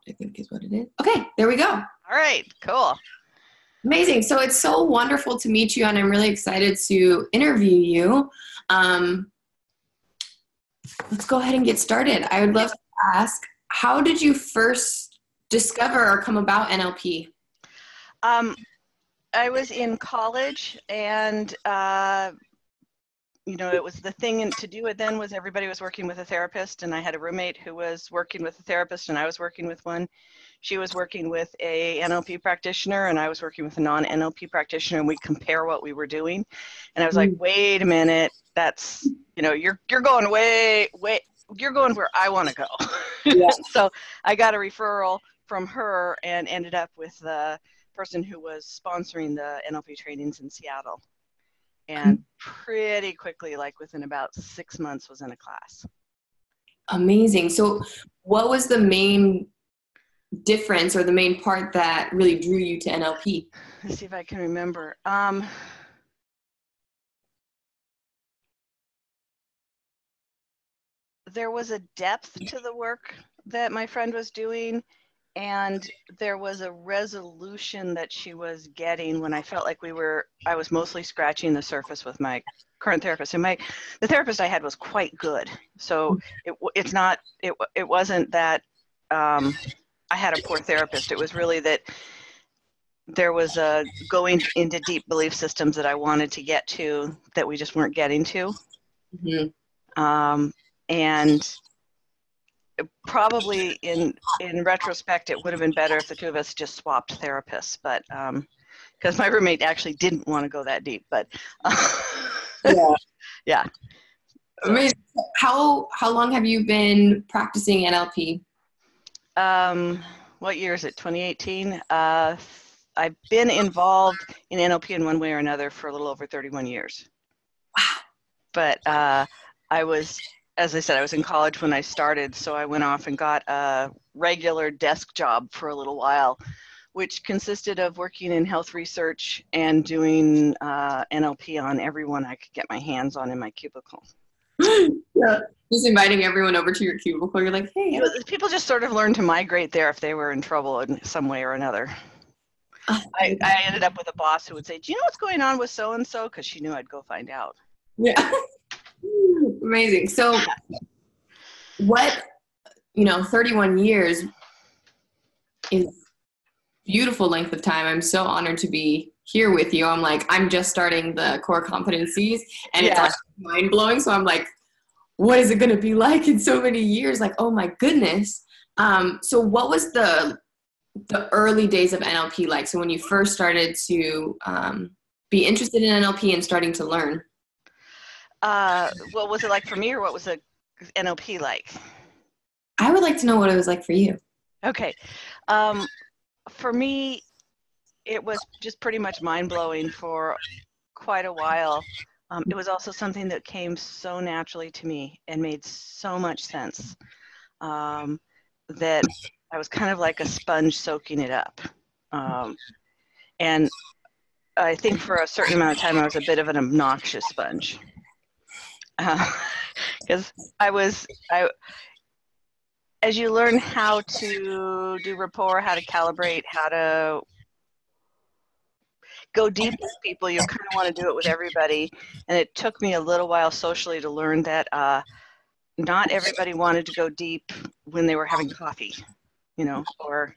I think is what it is. Okay, there we go. All right, cool. Amazing. So it's so wonderful to meet you, and I'm really excited to interview you. Let's go ahead and get started. I would love to ask, how did you first discover or come about NLP? I was in college, and it was the thing to do it then was everybody was working with a therapist, and I had a roommate who was working with a therapist, and I was working with one. She was working with a NLP practitioner, and I was working with a non-NLP practitioner, and we compare what we were doing. And I was like, wait a minute, that's, you're going way, you're going where I want to go. Yeah. So I got a referral from her and ended up with the person who was sponsoring the NLP trainings in Seattle. And pretty quickly, like within about 6 months, was in a class. Amazing. So what was the main difference or the main part that really drew you to NLP? Let's see if I can remember. There was a depth to the work that my friend was doing, and there was a resolution that she was getting when I felt like I was mostly scratching the surface with my current therapist. And the therapist I had was quite good. So it wasn't that I had a poor therapist. It was really that there was a going into deep belief systems that I wanted to get to that we just weren't getting to. Mm-hmm. And probably in retrospect, it would have been better if the two of us just swapped therapists, but because my roommate actually didn't want to go that deep, but yeah. So. Amazing. How long have you been practicing NLP? What year is it? 2018. I've been involved in NLP in one way or another for a little over 31 years. Wow. But as I said, I was in college when I started, so I went off and got a regular desk job for a little while, which consisted of working in health research and doing NLP on everyone I could get my hands on in my cubicle. Yeah. Just inviting everyone over to your cubicle. You're like, hey. People just sort of learned to migrate there if they were in trouble in some way or another. I ended up with a boss who would say, do you know what's going on with so-and-so? Because she knew I'd go find out. Yeah. Amazing. So 31 years is beautiful length of time. I'm so honored to be here with you. I'm just starting the core competencies, and it's like mind blowing. So I'm like, what is it going to be like in so many years? Like, oh my goodness. So what was the early days of NLP like? So when you first started to be interested in NLP and starting to learn? What was it like for me, or what was the NLP like? I would like to know what it was like for you. Okay. For me, it was just pretty much mind-blowing for quite a while. It was also something that came so naturally to me and made so much sense that I was kind of like a sponge soaking it up. And I think for a certain amount of time, I was a bit of an obnoxious sponge. Because as you learn how to do rapport, how to calibrate, how to go deep with people, you kind of want to do it with everybody. And it took me a little while socially to learn that not everybody wanted to go deep when they were having coffee, or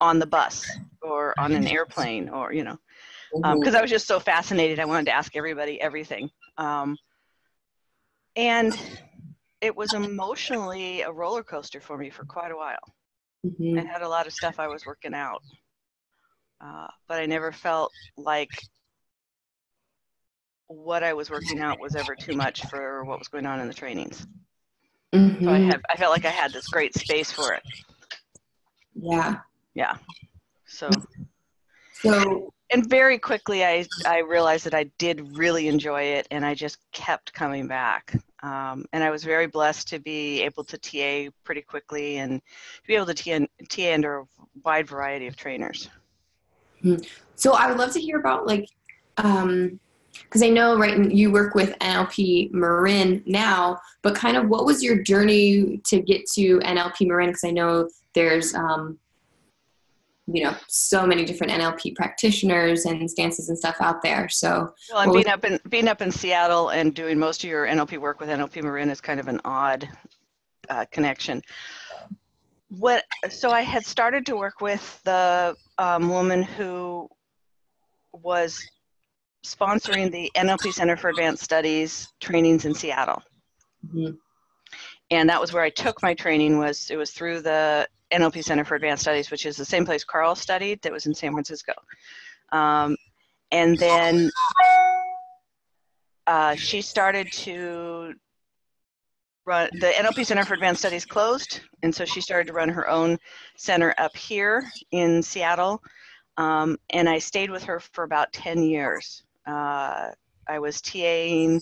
on the bus or on an airplane, or, because I was just so fascinated. I wanted to ask everybody everything. And it was emotionally a roller coaster for me for quite a while. Mm-hmm. I had a lot of stuff I was working out, but I never felt like what I was working out was ever too much for what was going on in the trainings. Mm-hmm. So I felt like I had this great space for it. Yeah. Yeah. So and very quickly I realized that I did really enjoy it, and I just kept coming back. And I was very blessed to be able to TA pretty quickly and to be able to TA under a wide variety of trainers. So I would love to hear about Because I know, right, you work with NLP Marin now, but kind of what was your journey to get to NLP Marin? Because I know there's, so many different NLP practitioners and stances and stuff out there. So, well, and being up in Seattle and doing most of your NLP work with NLP Marin is kind of an odd connection. So I had started to work with the woman who was sponsoring the NLP Center for Advanced Studies trainings in Seattle. Mm-hmm. And that was where I took my training. It was through the NLP Center for Advanced Studies, which is the same place Carl studied, that was in San Francisco. And then she started to run, the NLP Center for Advanced Studies closed, and so she started to run her own center up here in Seattle. And I stayed with her for about 10 years. I was TAing.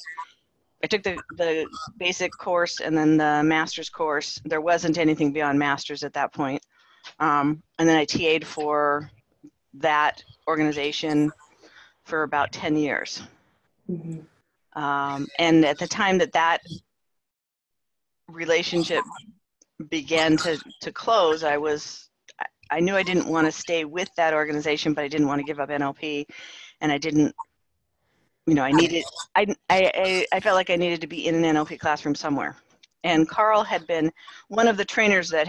I took the basic course and then the master's course. There wasn't anything beyond master's at that point. And then I TA'd for that organization for about 10 years. Mm-hmm. And at the time that relationship began to close, I knew I didn't want to stay with that organization, but I didn't want to give up NLP, and I didn't, I felt like I needed to be in an NLP classroom somewhere. And Carl had been one of the trainers that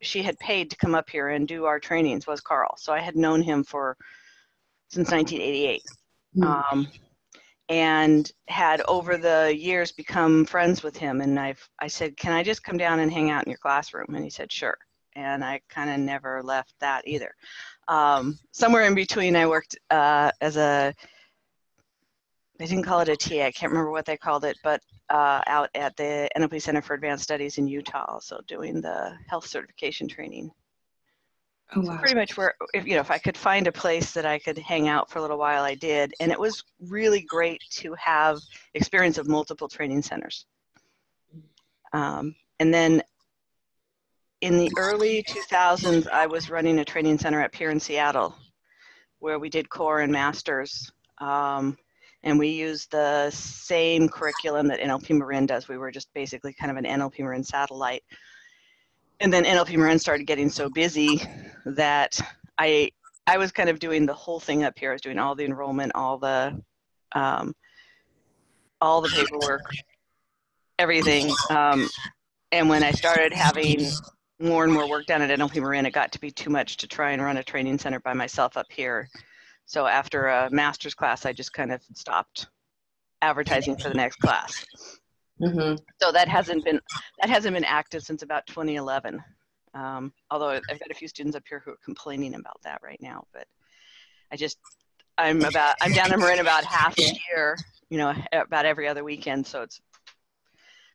she had paid to come up here and do our trainings, was Carl. So I had known him since 1988. Mm-hmm. And had over the years become friends with him. And I said, can I just come down and hang out in your classroom? And he said, sure. And I kind of never left that either. Somewhere in between, I worked as they didn't call it a TA, I can't remember what they called it, but out at the NLP Center for Advanced Studies in Utah, also doing the health certification training. Oh, wow. So pretty much if I could find a place that I could hang out for a little while, I did. And it was really great to have experience of multiple training centers. And then in the early 2000s, I was running a training center up here in Seattle where we did core and masters. And we used the same curriculum that NLP Marin does. We were just basically kind of an NLP Marin satellite. And then NLP Marin started getting so busy that I was kind of doing the whole thing up here. I was doing all the enrollment, all the paperwork, everything. And when I started having more and more work done at NLP Marin, it got to be too much to try and run a training center by myself up here. So after a master's class, I just kind of stopped advertising for the next class. Mm-hmm. So that hasn't been active since about 2011. Although I've got a few students up here who are complaining about that right now, but I'm down in Marin about half a year, about every other weekend. So it's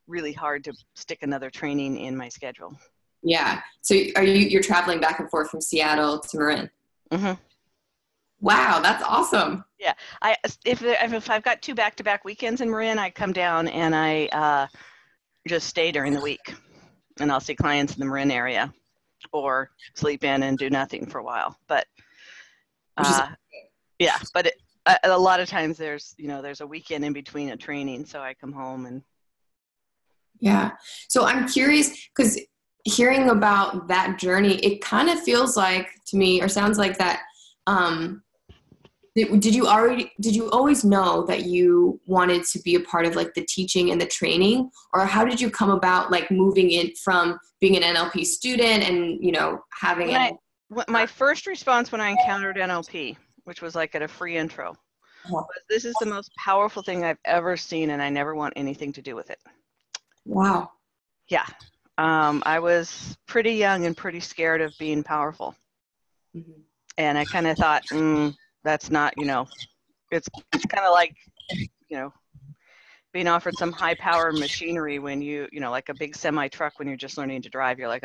really hard to stick another training in my schedule. Yeah. So you're traveling back and forth from Seattle to Marin? Mm-hmm. Wow, that's awesome. Yeah, if I've got 2 back-to-back weekends in Marin, I come down and I just stay during the week, and I'll see clients in the Marin area, or sleep in and do nothing for a while. But yeah, but a lot of times there's a weekend in between a training, so I come home and. Yeah, so I'm curious because hearing about that journey, it kind of feels like to me, or sounds like that. Did you always know that you wanted to be a part of like the teaching and the training, or how did you come about like moving in from being an NLP student and having my first response when I encountered NLP, which was like at a free intro, was, this is the most powerful thing I've ever seen, and I never want anything to do with it. Wow. Yeah. I was pretty young and pretty scared of being powerful. Mm-hmm. And I kind of thought, that's not, it's kind of like, being offered some high power machinery when like a big semi truck when you're just learning to drive, you're like,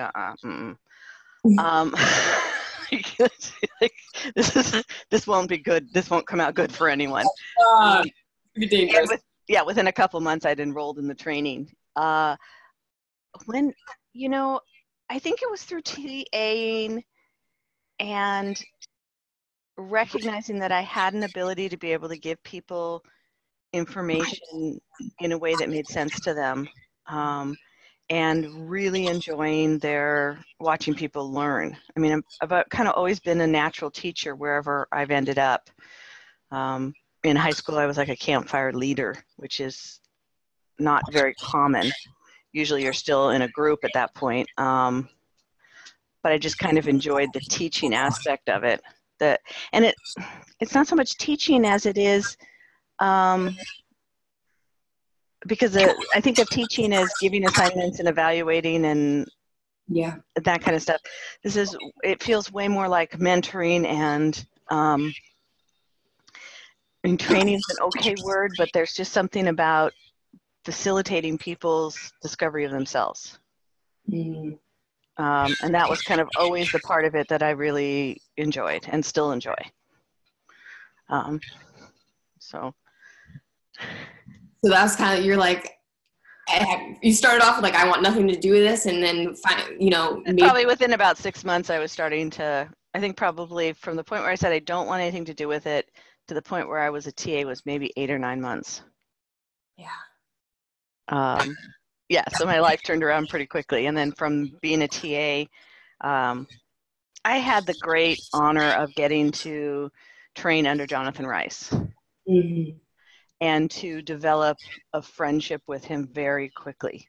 this won't be good. This won't come out good for anyone. Within a couple months I'd enrolled in the training. When, I think it was through TAing and recognizing that I had an ability to be able to give people information in a way that made sense to them, and really enjoying watching people learn. I mean, I've kind of always been a natural teacher wherever I've ended up. In high school, I was like a campfire leader, which is not very common. Usually you're still in a group at that point. But I just kind of enjoyed the teaching aspect of it. And it's not so much teaching as it is, because I think of teaching as giving assignments and evaluating and that kind of stuff. It feels way more like mentoring, and training is an okay word, but there's just something about facilitating people's discovery of themselves. And that was kind of always the part of it that I really enjoyed and still enjoy. So that's kind of, you're like, you started off with like, I want nothing to do with this, and then probably within about 6 months I was starting to, I think probably from the point where I said I don't want anything to do with it to the point where I was a TA was maybe 8 or 9 months. So my life turned around pretty quickly. And then from being a TA, I had the great honor of getting to train under Jonathan Rice. And to develop a friendship with him very quickly.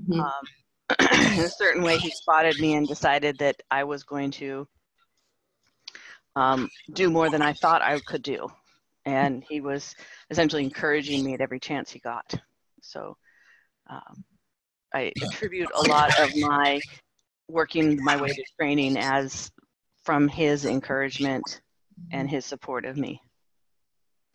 In a certain way, he spotted me and decided that I was going to do more than I thought I could do. And he was essentially encouraging me at every chance he got. So I attribute a lot of my working my way to training as from his encouragement and his support of me.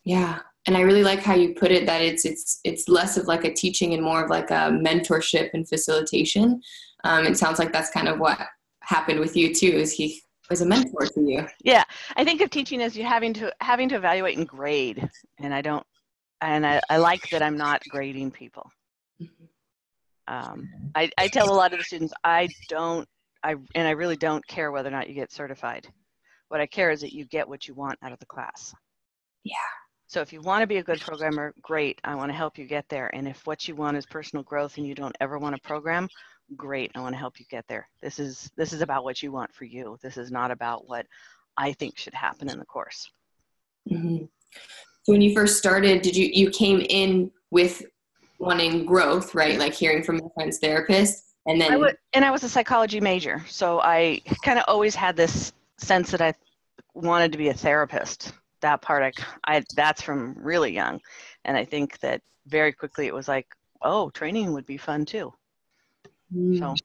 Yeah. And I really like how you put it, that it's less of like a teaching and more of like a mentorship and facilitation. It sounds like that's kind of what happened with you too, is he was a mentor to you. Yeah, I think of teaching as you having to evaluate and grade, and I like that I'm not grading people. I tell a lot of the students I really don't care whether or not you get certified. What I care is that you get what you want out of the class. Yeah. So if you want to be a good programmer, great, I want to help you get there. And if what you want is personal growth and you don't ever want to program, great, I want to help you get there. This is about what you want for you. This is not about what I think should happen in the course. So when you first started, you came in with wanting growth, right? Like hearing from your friend's therapist, and then I was a psychology major, so I kind of always had this sense that I wanted to be a therapist. That part, that's from really young. And I think that very quickly it was like, oh, training would be fun too. So,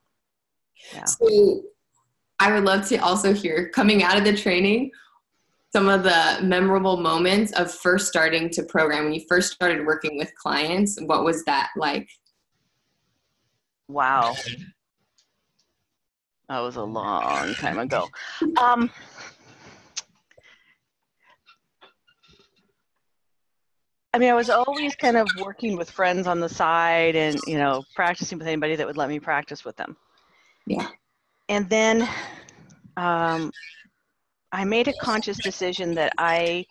yeah. So I would love to also hear, coming out of the training, some of the memorable moments of first starting to program. When you first started working with clients, what was that like? Wow. That was a long time ago. I mean, I was always kind of working with friends on the side and, practicing with anybody that would let me practice with them. Yeah. And then I made a conscious decision that I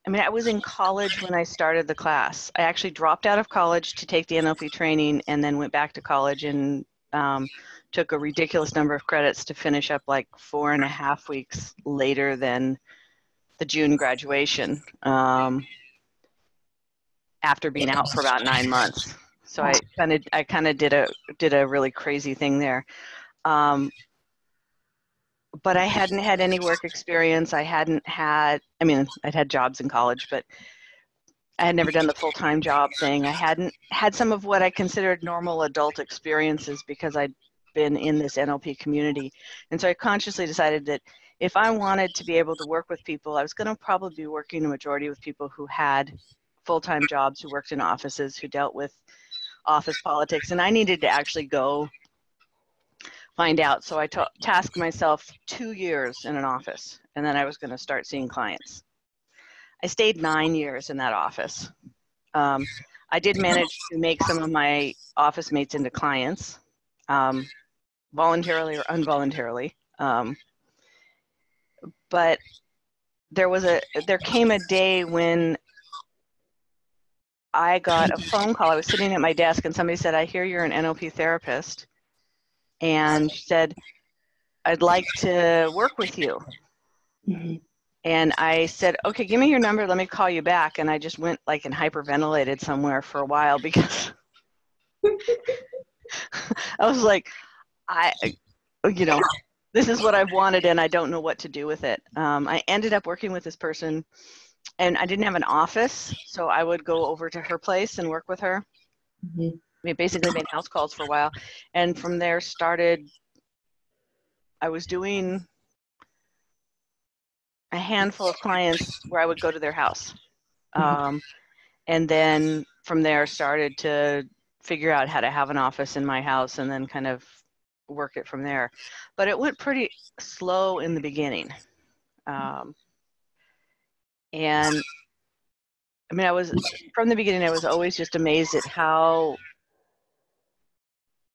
was in college when I started the class. I actually dropped out of college to take the NLP training and then went back to college and took a ridiculous number of credits to finish up like 4.5 weeks later than the June graduation, after being out for about 9 months. So I kind of did a really crazy thing there. But I hadn't had any work experience. I'd had jobs in college, but I had never done the full-time job thing. I hadn't had some of what I considered normal adult experiences because I'd been in this NLP community. And so I consciously decided that if I wanted to be able to work with people, I was going to probably be working a majority with people who had full-time jobs, who worked in offices, who dealt with office politics. And I needed to actually go find out. So I tasked myself 2 years in an office, and then I was going to start seeing clients. I stayed 9 years in that office. I did manage to make some of my office mates into clients, voluntarily or involuntarily. But there came a day when I got a phone call. I was sitting at my desk and somebody said, I hear you're an NLP therapist. And she said, I'd like to work with you. Mm-hmm. And I said, okay, give me your number. Let me call you back. And I just went like and hyperventilated somewhere for a while because I was like, this is what I've wanted and I don't know what to do with it. I ended up working with this person and I didn't have an office. So I would go over to her place and work with her. Mm-hmm. We basically made house calls for a while. And from there I was doing a handful of clients where I would go to their house. And then from there started to figure out how to have an office in my house and then kind of work it from there. But it went pretty slow in the beginning. And I mean, from the beginning, I was always just amazed at how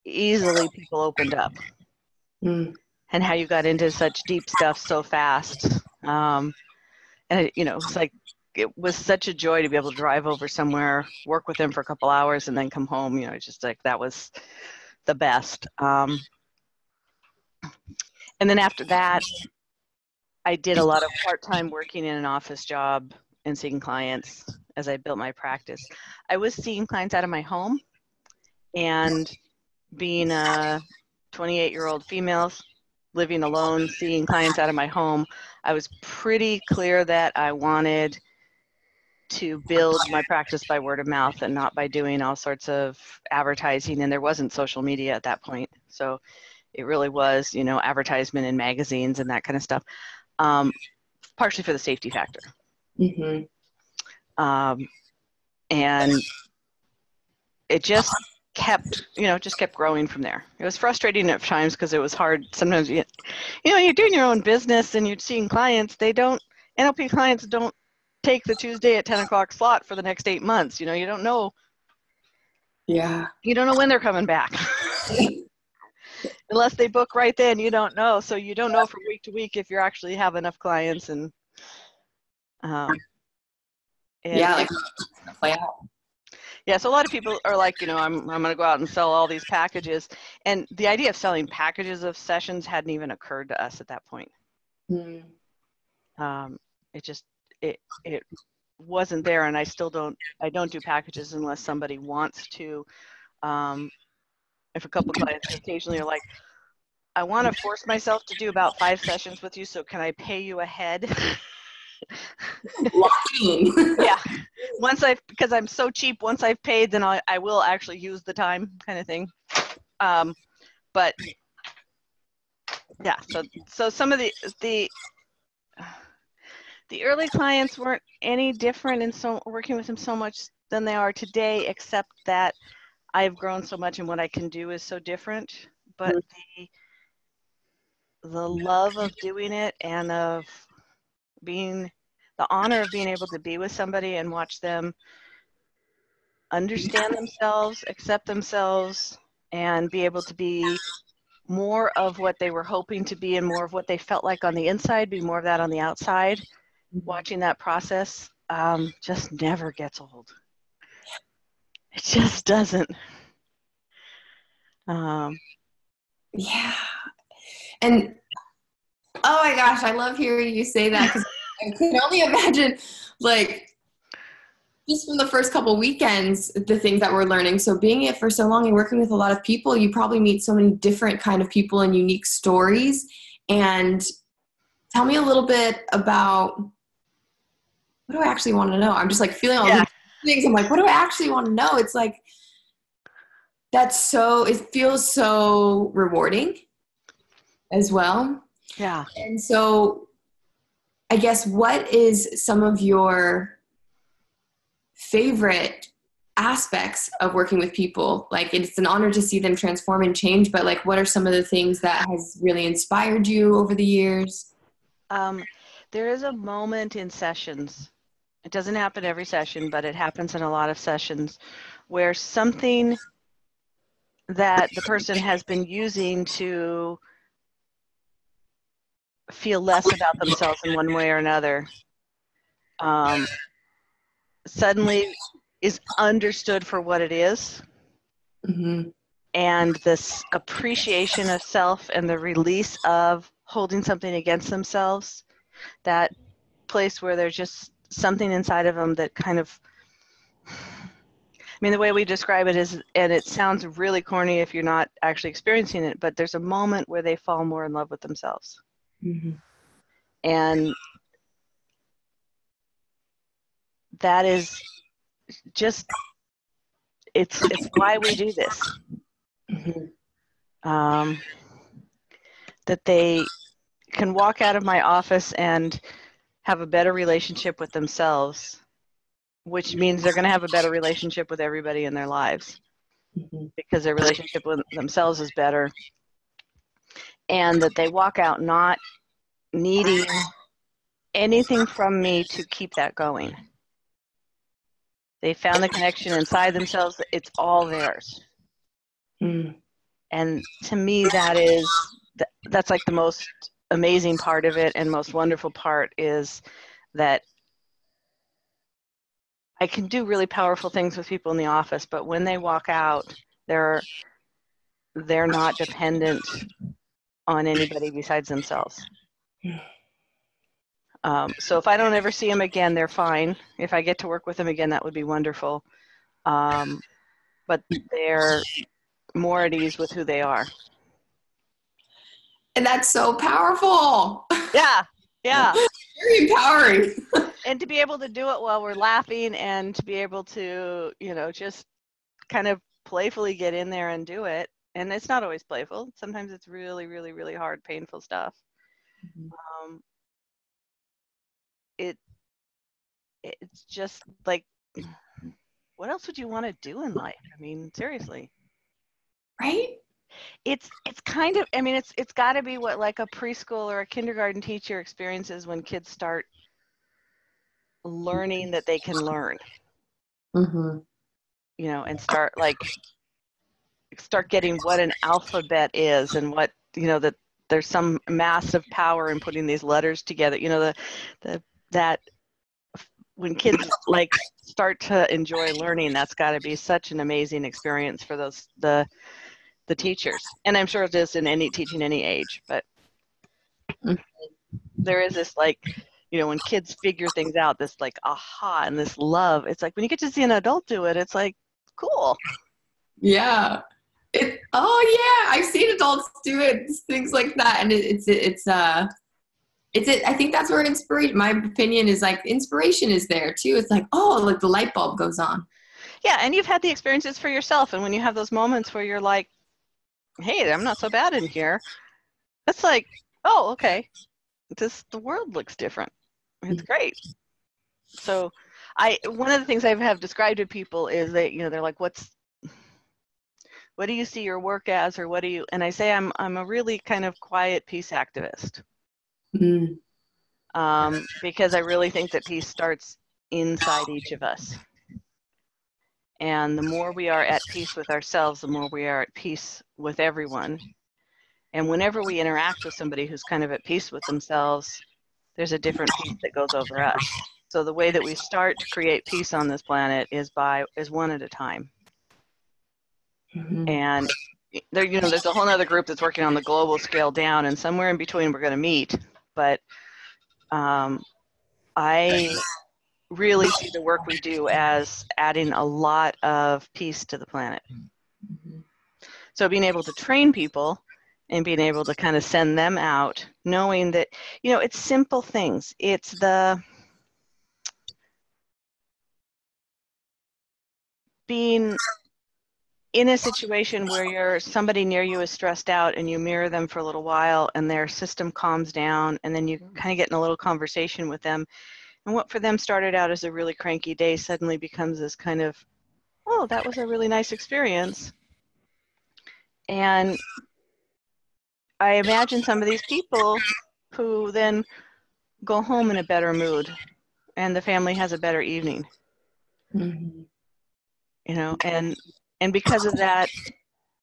easily people opened up and how you got into such deep stuff so fast. And it was such a joy to be able to drive over somewhere, work with them for a couple hours and then come home. Just like that was the best. And then after that, I did a lot of part-time working in an office job and seeing clients as I built my practice. I was seeing clients out of my home, and being a 28-year-old female living alone, seeing clients out of my home, I was pretty clear that I wanted to build my practice by word of mouth and not by doing all sorts of advertising. And there wasn't social media at that point. So it really was, advertisement in magazines and that kind of stuff, partially for the safety factor. Mm-hmm. And it just kept growing from there. It was frustrating at times because it was hard. Sometimes, you're doing your own business and you're seeing clients. NLP clients don't take the Tuesday at 10 o'clock slot for the next 8 months. You don't know. Yeah. You don't know when they're coming back. Unless they book right then, you don't know. So you don't know from week to week if you actually have enough clients and yeah, play out. Yeah, so a lot of people are like, I'm going to go out and sell all these packages. And the idea of selling packages of sessions hadn't even occurred to us at that point. Mm. It wasn't there, and I don't do packages unless somebody wants to. If a couple clients occasionally are like, I want to force myself to do about 5 sessions with you, so can I pay you ahead? Yeah. Because I'm so cheap, once I've paid, then I will actually use the time, kind of thing. But yeah, so some of the early clients weren't any different in working with them so much than they are today, except that I've grown so much and what I can do is so different. But the love of doing it and of the honor of being able to be with somebody and watch them understand themselves, accept themselves, and be able to be more of what they were hoping to be and more of what they felt like on the inside, be more of that on the outside. Watching that process just never gets old. It just doesn't. Yeah. And oh my gosh, I love hearing you say that because I can only imagine, like, just from the first couple weekends, the things that we're learning. So being it for so long and working with a lot of people, you probably meet so many different kind of people and unique stories. And tell me a little bit about, what do I actually want to know? I'm just like feeling all these things. I'm like, what do I actually want to know? It's like, it feels so rewarding as well. Yeah. And so I guess, what is some of your favorite aspects of working with people? Like, it's an honor to see them transform and change, but like, what are some of the things that has really inspired you over the years? There is a moment in sessions. It doesn't happen every session, but it happens in a lot of sessions where something that the person has been using to feel less about themselves in one way or another, suddenly is understood for what it is. Mm-hmm. And this appreciation of self and the release of holding something against themselves, that place where there's just something inside of them that kind of, I mean, the way we describe it is, and it sounds really corny if you're not actually experiencing it, but there's a moment where they fall more in love with themselves. Mm-hmm. And that is just, it's why we do this. Mm-hmm. That they can walk out of my office and have a better relationship with themselves, which means they're going to have a better relationship with everybody in their lives, Mm-hmm. because their relationship with themselves is better. And that they walk out not needing anything from me to keep that going. They found the connection inside themselves. It's all theirs. Mm-hmm. And to me, that's like the most amazing part of it, and most wonderful part is that I can do really powerful things with people in the office, but when they walk out, they're not dependent on anybody besides themselves. So if I don't ever see them again, they're fine. If I get to work with them again, that would be wonderful. But they're more at ease with who they are. And that's so powerful. Yeah, yeah. Very empowering. And to be able to do it while we're laughing, and to be able to, just kind of playfully get in there and do it. And it's not always playful. Sometimes it's really, really, really hard, painful stuff. Mm-hmm. It's just like, what else would you want to do in life? I mean, seriously. Right? It's kind of, I mean, it's got to be what like a preschool or a kindergarten teacher experiences when kids start learning that they can learn. Mm-hmm. And start getting what an alphabet is, and what, that there's some massive power in putting these letters together. That when kids like start to enjoy learning, that's got to be such an amazing experience for the teachers. And I'm sure it is in teaching any age, but there is this like, when kids figure things out, this like aha and this love. It's like when you get to see an adult do it, it's like cool. Yeah. I've seen adults do it, things like that, and I think that's where inspiration, my opinion is, like, inspiration is there too. It's like, like the light bulb goes on. Yeah, and you've had the experiences for yourself, and when you have those moments where you're like, hey, I'm not so bad in here, it's like, oh, okay, the world looks different. It's great. So one of the things I have described to people is that, they're like, what do you see your work as, or what do you, and I say I'm a really kind of quiet peace activist. Mm. Because I really think that peace starts inside each of us. And the more we are at peace with ourselves, the more we are at peace with everyone. And whenever we interact with somebody who's kind of at peace with themselves, there's a different peace that goes over us. So the way that we start to create peace on this planet is one at a time. Mm-hmm. And there's a whole other group that's working on the global scale down, and somewhere in between we're going to meet. But I really see the work we do as adding a lot of peace to the planet. Mm-hmm. So being able to train people and being able to kind of send them out, knowing that, it's simple things. It's being in a situation where somebody near you is stressed out, and you mirror them for a little while, and their system calms down, and then you kind of get in a little conversation with them. And what for them started out as a really cranky day suddenly becomes this kind of, oh, that was a really nice experience. And I imagine some of these people who then go home in a better mood, and the family has a better evening. Mm-hmm. And because of that,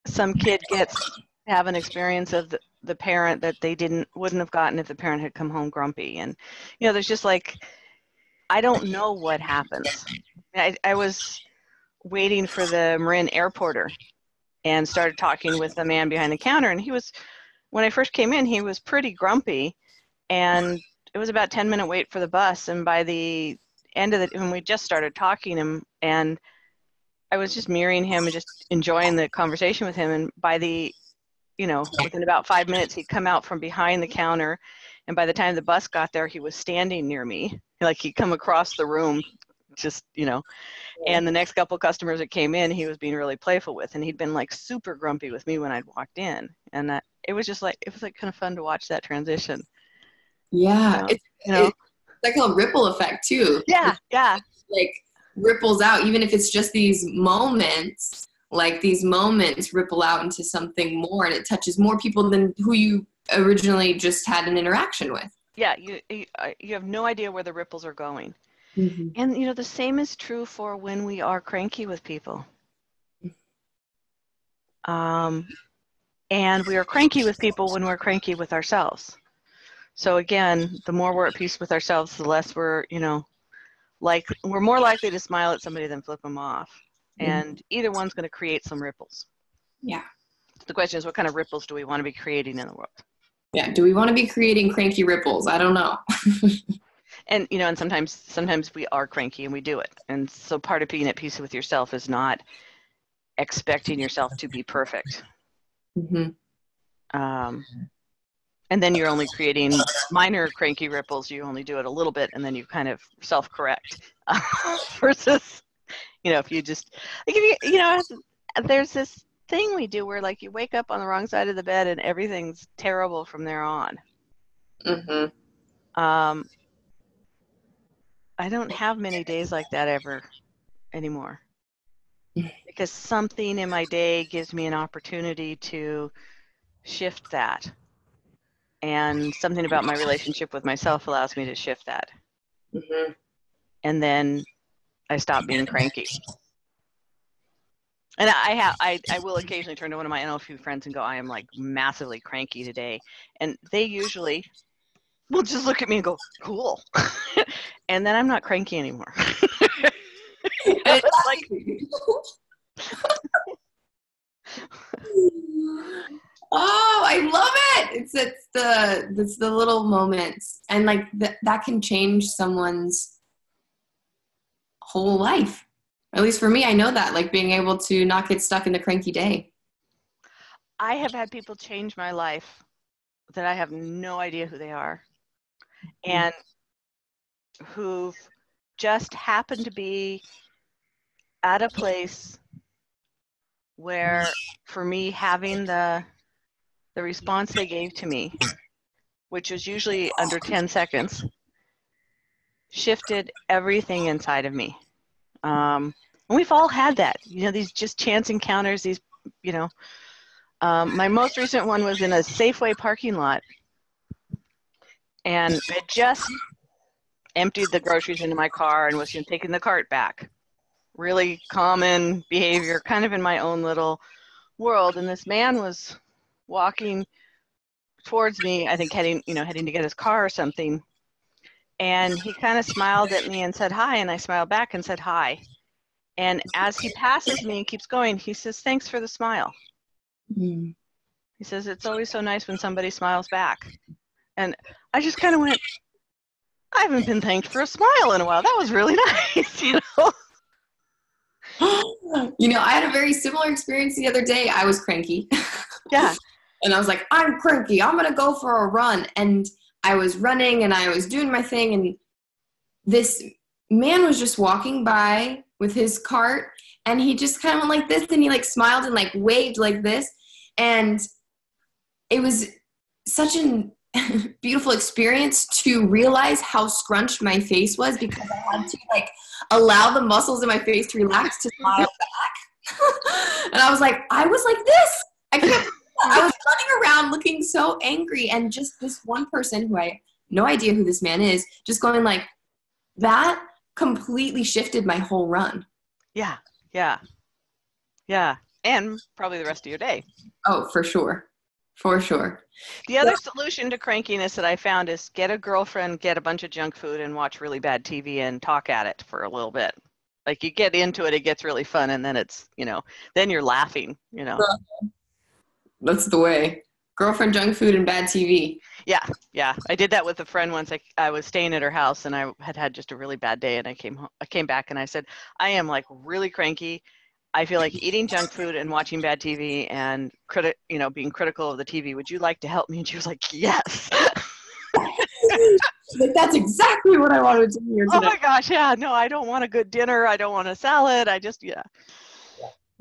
some kid gets to have an experience of the parent that they wouldn't have gotten if the parent had come home grumpy. And there's just like, I don't know what happens. I was waiting for the Marin airporter and started talking with the man behind the counter. And when I first came in, he was pretty grumpy. And it was about 10-minute wait for the bus. And by the end of when we just started talking, and I was just mirroring him and just enjoying the conversation with him. And by within about 5 minutes, he'd come out from behind the counter. And by the time the bus got there, he was standing near me. Like he'd come across the room, and the next couple customers that came in, he was being really playful with. And he'd been like super grumpy with me when I'd walked in. And it was kind of fun to watch that transition. Yeah. It's like a ripple effect too. Yeah. Yeah. Like ripples out, even if it's just these moments, like these moments ripple out into something more, and it touches more people than who you originally just had an interaction with. Yeah, you have no idea where the ripples are going. Mm-hmm. And the same is true for when we are cranky with people. And we are cranky with people when we're cranky with ourselves. So again, the more we're at peace with ourselves, the less we're more likely to smile at somebody than flip them off. Mm-hmm. And either one's going to create some ripples. Yeah. The question is, what kind of ripples do we want to be creating in the world? Yeah. Do we want to be creating cranky ripples? I don't know. And, and sometimes we are cranky and we do it. And so part of being at peace with yourself is not expecting yourself to be perfect. Mm-hmm. And then you're only creating minor cranky ripples. You only do it a little bit, and then you kind of self-correct. Versus, if you just, there's this thing we do where like you wake up on the wrong side of the bed and everything's terrible from there on. Mm-hmm. I don't have many days like that ever anymore, because something in my day gives me an opportunity to shift that, and something about my relationship with myself allows me to shift that. Mm-hmm. And then I stop being cranky. And I will occasionally turn to one of my NLP friends and go, I am like massively cranky today, and they usually will just look at me and go, cool. And then I'm not cranky anymore. It's like, oh, I love it. It's the little moments, and like that can change someone's whole life. At least for me, I know that, like being able to not get stuck in the cranky day. I have had people change my life that I have no idea who they are, and who've just happened to be at a place where, for me, having the response they gave to me, which was usually under 10 seconds, shifted everything inside of me. And we've all had that, these just chance encounters, my most recent one was in a Safeway parking lot, and I just emptied the groceries into my car and was taking the cart back. Really common behavior, kind of in my own little world. And this man was walking towards me, I think heading to get his car or something. And he kind of smiled at me and said hi, and I smiled back and said hi. And as he passes me and keeps going, he says, "Thanks for the smile." Mm. He says, "It's always so nice when somebody smiles back." And I just kind of went, I haven't been thanked for a smile in a while. That was really nice, I had a very similar experience the other day. I was cranky. Yeah. And I was like, I'm cranky. I'm going to go for a run. And I was running and I was doing my thing. And this man was just walking by with his cart. And he just kind of went like this. And he like smiled and like waved like this. And it was such a beautiful experience to realize how scrunched my face was, because I had to like allow the muscles in my face to relax to smile back. And I was like this. I can't. I was running around looking so angry, and just this one person who I have no idea who this man is, just going like that, completely shifted my whole run. Yeah. And probably the rest of your day. Oh, for sure. For sure. The other solution to crankiness that I found is get a girlfriend, get a bunch of junk food, and watch really bad TV and talk at it for a little bit. Like you get into it, it gets really fun, and then it's, then you're laughing, That's the way. Girlfriend, junk food, and bad TV. Yeah. I did that with a friend once. I was staying at her house, and I had just a really bad day, and I came back, and I said, I am like really cranky. I feel like eating junk food and watching bad TV and being critical of the TV. Would you like to help me? And she was like, yes. Like, that's exactly what I wanted to hear today. Oh my gosh, yeah. No, I don't want a good dinner. I don't want a salad. I just, yeah.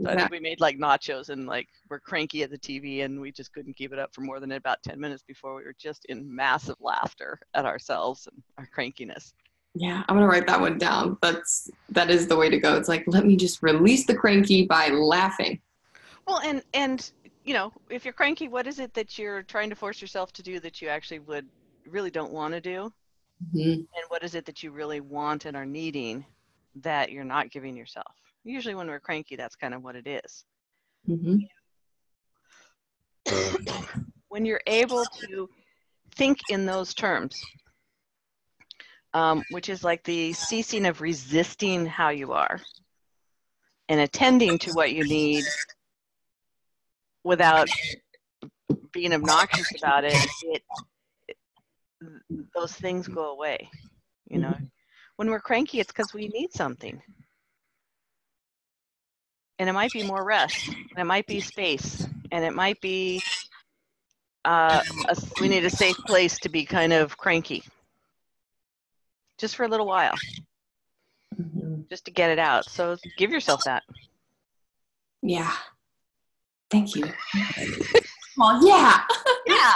So I think we made like nachos and like we're cranky at the TV and we just couldn't keep it up for more than about 10 minutes before we were just in massive laughter at ourselves and our crankiness. Yeah, I'm gonna write that one down. That is the way to go. It's like, let me just release the cranky by laughing. Well, and if you're cranky, what is it that you're trying to force yourself to do that you actually really don't want to do? Mm-hmm. And what is it that you really want and are needing that you're not giving yourself? Usually when we're cranky, that's kind of what it is. Mm-hmm. When you're able to think in those terms, which is like the ceasing of resisting how you are and attending to what you need without being obnoxious about it, those things go away. When we're cranky, it's because we need something. And it might be more rest, and it might be space, and it might be we need a safe place to be kind of cranky. Just for a little while. Mm-hmm. Just to get it out. So give yourself that. Yeah. Thank you. Well, yeah. Yeah.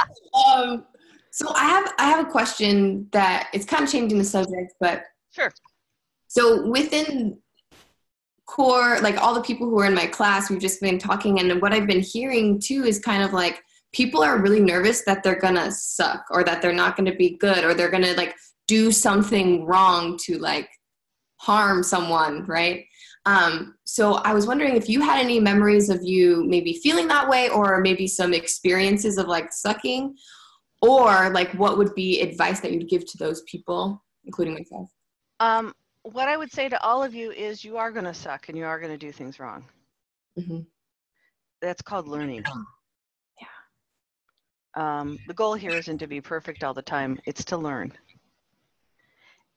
So I have a question that it's kind of changing the subject, but sure. So within core, like all the people who are in my class, we've just been talking, and what I've been hearing too is kind of like people are really nervous that they're gonna suck or that they're not gonna be good or they're gonna like do something wrong to like harm someone, right? So I was wondering if you had any memories of you maybe feeling that way or maybe some experiences of like sucking, or like what would be advice that you'd give to those people, including myself? What I would say to all of you is you are going to suck and you are going to do things wrong. Mm-hmm. That's called learning. Yeah. The goal here isn't to be perfect all the time. It's to learn.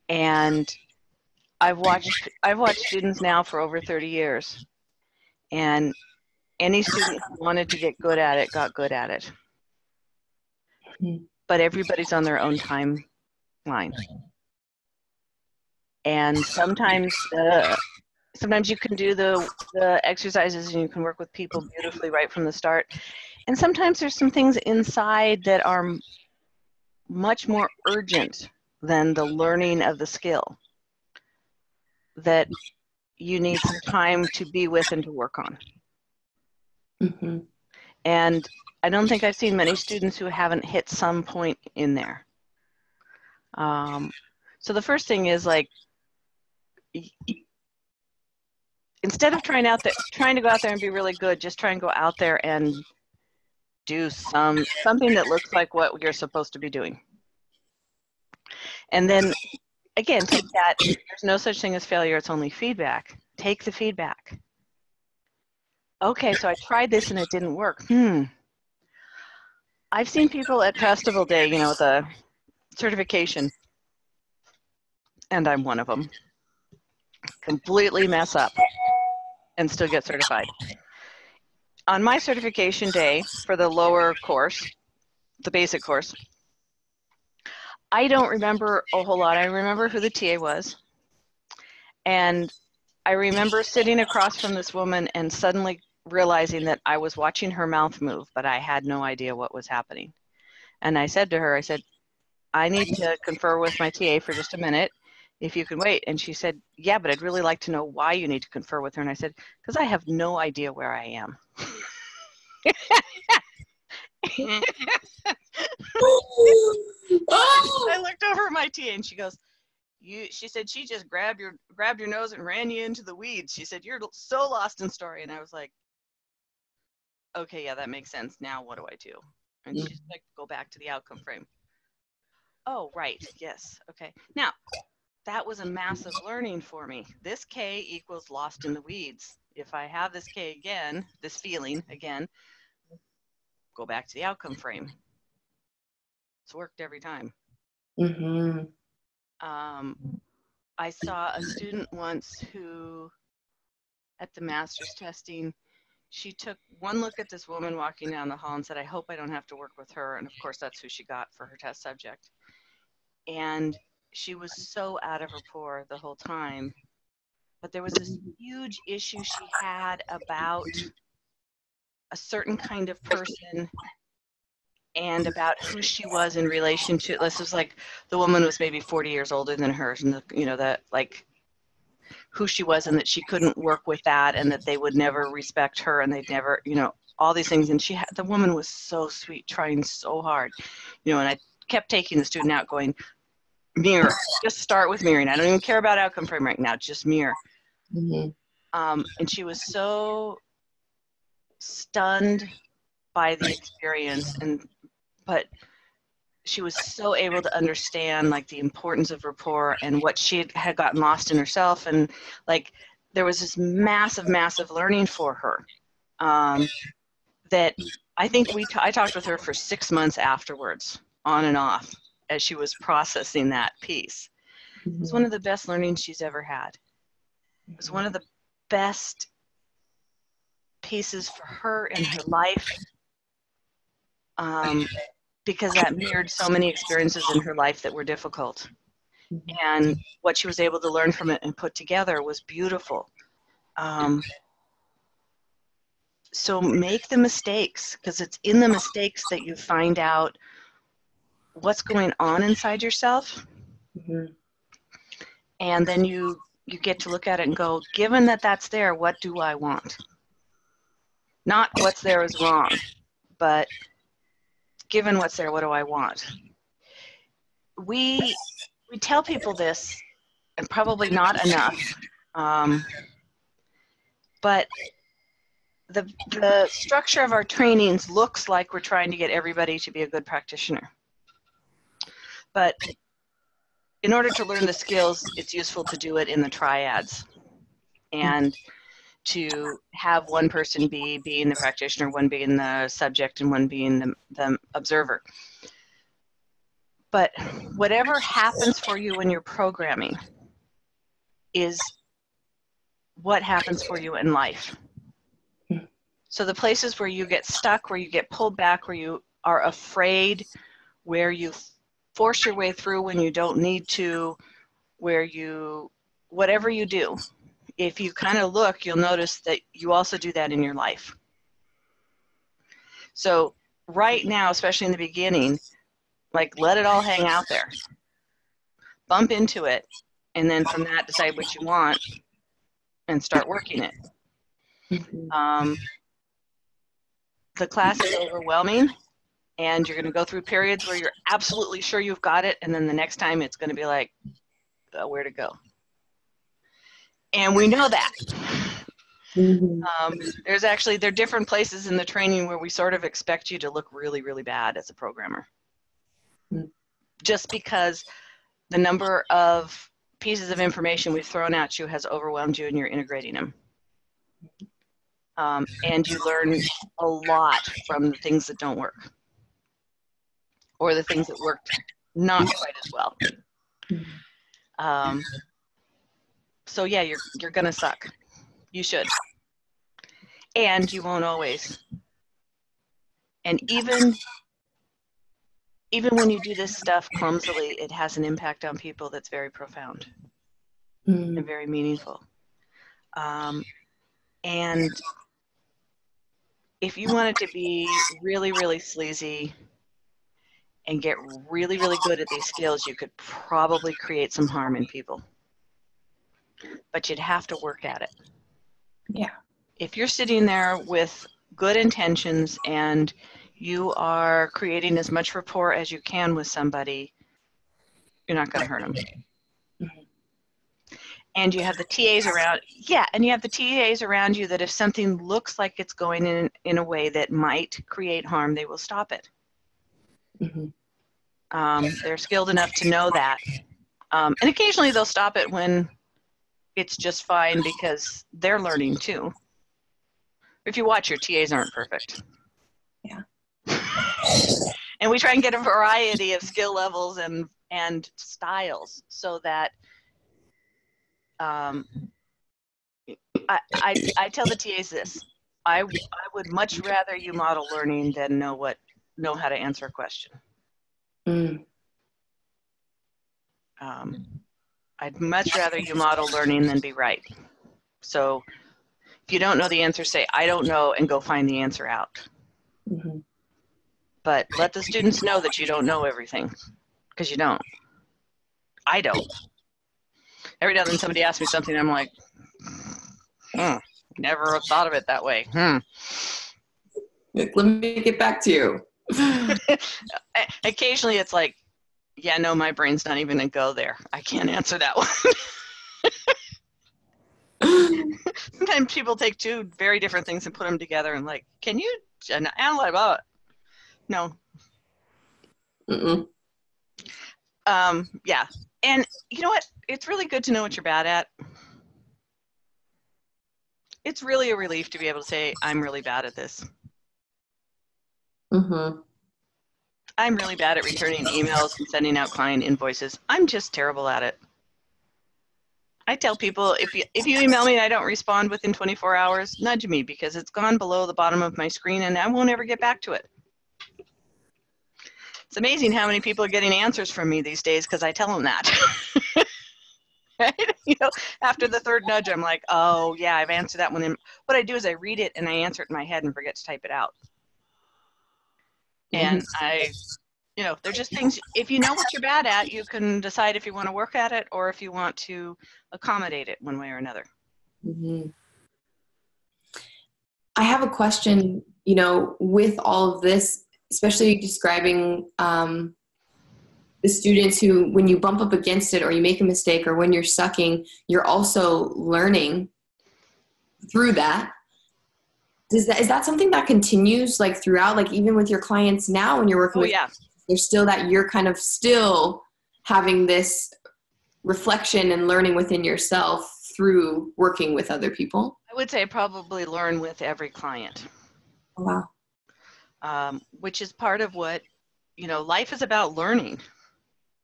And I've watched students now for over 30 years. And any student who wanted to get good at it got good at it. Mm-hmm. But everybody's on their own timeline. And sometimes you can do the exercises and you can work with people beautifully right from the start. And sometimes there's some things inside that are much more urgent than the learning of the skill that you need some time to be with and to work on. Mm-hmm. And I don't think I've seen many students who haven't hit some point in there. So the first thing is like, instead of trying to go out there and be really good, just try and go out there and do something that looks like what you're supposed to be doing. And then, again, take that. There's no such thing as failure. It's only feedback. Take the feedback. Okay, so I tried this and it didn't work. I've seen people at festival day, with a certification, and I'm one of them, completely mess up and still get certified. On my certification day for the lower course, the basic course, I don't remember a whole lot. I remember who the TA was. And I remember sitting across from this woman and suddenly realizing that I was watching her mouth move, but I had no idea what was happening. And I said to her, I need to confer with my TA for just a minute, if you can wait. And she said, yeah, but I'd really like to know why you need to confer with her. And I said, because I have no idea where I am. I looked over at my TA and she goes, she said, she just grabbed your nose and ran you into the weeds. She said, you're so lost in story. And I was like, okay, yeah, that makes sense. Now what do I do? And she's like, go back to the outcome frame. Oh, right. Yes. Okay. Now, that was a massive learning for me. This K equals lost in the weeds. If I have this K again, this feeling again, go back to the outcome frame. It's worked every time. Mm-hmm. I saw a student once who, at the master's testing, she took one look at this woman walking down the hall and said, I hope I don't have to work with her. And of course, that's who she got for her test subject. And she was so out of rapport the whole time. But there was this huge issue she had about a certain kind of person and about who she was in relation to, this was like, the woman was maybe 40 years older than her, and that like who she was, and that she couldn't work with that, and that they would never respect her, and they'd never, all these things. And the woman was so sweet, trying so hard, and I kept taking the student out, going, mirror, just start with mirroring. I don't even care about outcome frame right now, just mirror. Mm-hmm. And she was so stunned by the experience, but she was so able to understand like the importance of rapport and what she had gotten lost in herself, and like there was this massive learning for her, that I think I talked with her for 6 months afterwards, on and off, as she was processing that piece. Mm-hmm. It was one of the best learnings she's ever had. It was one of the best pieces for her in her life, because that mirrored so many experiences in her life that were difficult. And what she was able to learn from it and put together was beautiful. So make the mistakes, because it's in the mistakes that you find out what's going on inside yourself. Mm-hmm. And then you get to look at it and go, given that that's there, what do I want? Not what's there is wrong, but given what's there, what do I want? We tell people this, and probably not enough, but the structure of our trainings looks like we're trying to get everybody to be a good practitioner. But in order to learn the skills, it's useful to do it in the triads, and to have one person being the practitioner, one being the subject, and one being the observer. But whatever happens for you when you're programming is what happens for you in life. So the places where you get stuck, where you get pulled back, where you are afraid, where you force your way through when you don't need to, whatever you do, if you kind of look, you'll notice that you also do that in your life. So right now, especially in the beginning, like let it all hang out there. Bump into it, and then from that decide what you want and start working it. Mm-hmm. The class is overwhelming, and you're going to go through periods where you're absolutely sure you've got it, and then the next time it's going to be like, where to go? And we know that. Mm-hmm. There are different places in the training where we sort of expect you to look really, really bad as a programmer. Mm-hmm. Just because the number of pieces of information we've thrown at you has overwhelmed you and you're integrating them. And you learn a lot from the things that don't work, or the things that worked not quite as well. So yeah, you're gonna suck. You should. And you won't always. And even when you do this stuff clumsily, it has an impact on people that's very profound and very meaningful. And if you wanted to be really, really sleazy and get really, really good at these skills, you could probably create some harm in people. But you'd have to work at it. Yeah. If you're sitting there with good intentions and you are creating as much rapport as you can with somebody, you're not going to hurt them. And you have the TAs around, and you have the TAs around you that if something looks like it's going in a way that might create harm, they will stop it. Mm-hmm. They're skilled enough to know that. And occasionally they'll stop it when it's just fine because they're learning too. If you watch, your TAs aren't perfect. Yeah. And we try and get a variety of skill levels and styles so that I tell the TAs this. I would much rather you model learning than know how to answer a question. I'd much rather you model learning than be right. So if you don't know the answer, say, I don't know, and go find the answer out. But let the students know that you don't know everything, because you don't. I don't. Every now and then somebody asks me something, I'm like, never thought of it that way. Let me get back to you. Occasionally it's like, yeah, no, my brain's not even going to go there. I can't answer that one. Sometimes people take two very different things and put them together and like, can you analyze about it? No. Yeah. And you know what? It's really good to know what you're bad at. It's really a relief to be able to say, I'm really bad at this. I'm really bad at returning emails and sending out client invoices. I'm just terrible at it. I tell people, if you email me and I don't respond within 24 hours, nudge me because it's gone below the bottom of my screen and I won't ever get back to it. It's amazing how many people are getting answers from me these days because I tell them that. Right? You know, after the third nudge, I'm like, oh yeah, I've answered that one. And what I do is I read it and I answer it in my head and forget to type it out. And they're just things, if you know what you're bad at, you can decide if you want to work at it or if you want to accommodate it one way or another. I have a question, with all of this, especially describing the students who, when you bump up against it or you make a mistake or when you're sucking, you're also learning through that. Is that something that continues like throughout, like even with your clients now when you're working with, there's still that you're kind of still having this reflection and learning within yourself through working with other people? I would say I probably learn with every client. Oh, wow. Which is part of what, life is about learning.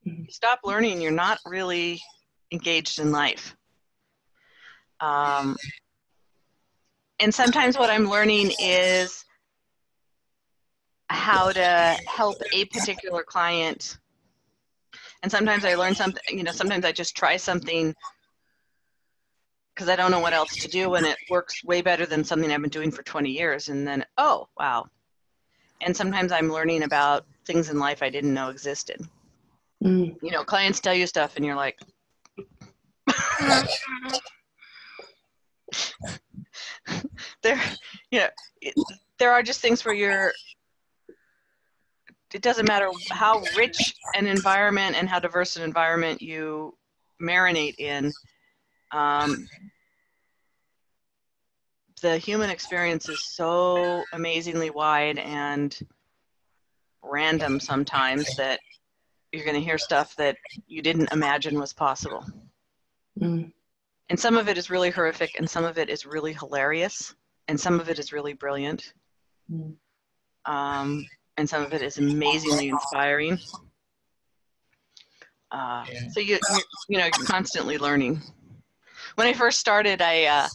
You stop learning, you're not really engaged in life. And sometimes what I'm learning is how to help a particular client. And sometimes I learn something, sometimes I just try something because I don't know what else to do and it works way better than something I've been doing for 20 years. And then, oh, wow. And sometimes I'm learning about things in life I didn't know existed. Clients tell you stuff and you're like, there are just things where it doesn't matter how rich an environment and how diverse an environment you marinate in. The human experience is so amazingly wide and random sometimes that you're going to hear stuff that you didn't imagine was possible. And some of it is really horrific and some of it is really hilarious and some of it is really brilliant. And some of it is amazingly inspiring. So you're constantly learning. When I first started, I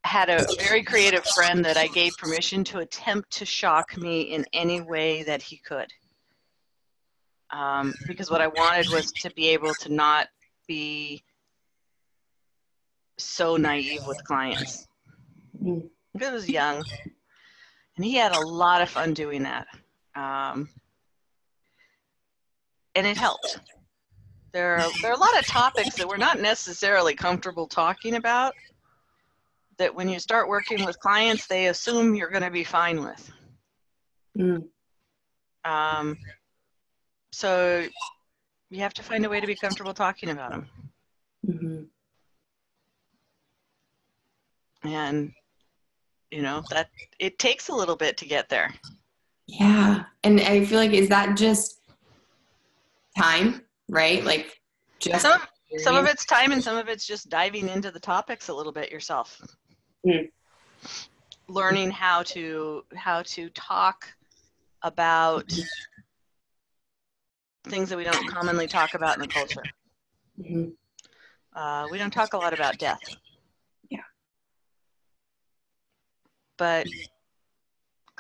had a very creative friend that I gave permission to attempt to shock me in any way that he could. Because what I wanted was to be able to not be so naive with clients. Because I was young, and he had a lot of fun doing that. And it helped. There are a lot of topics that we're not necessarily comfortable talking about that when you start working with clients, they assume you're going to be fine with. So you have to find a way to be comfortable talking about them. And, that it takes a little bit to get there. Yeah. And I feel like, is that just time? right? Like just some of it's time and some of it's just diving into the topics a little bit yourself. Mm. Learning how to talk about things that we don't commonly talk about in the culture. Mm-hmm. We don't talk a lot about death. Yeah. But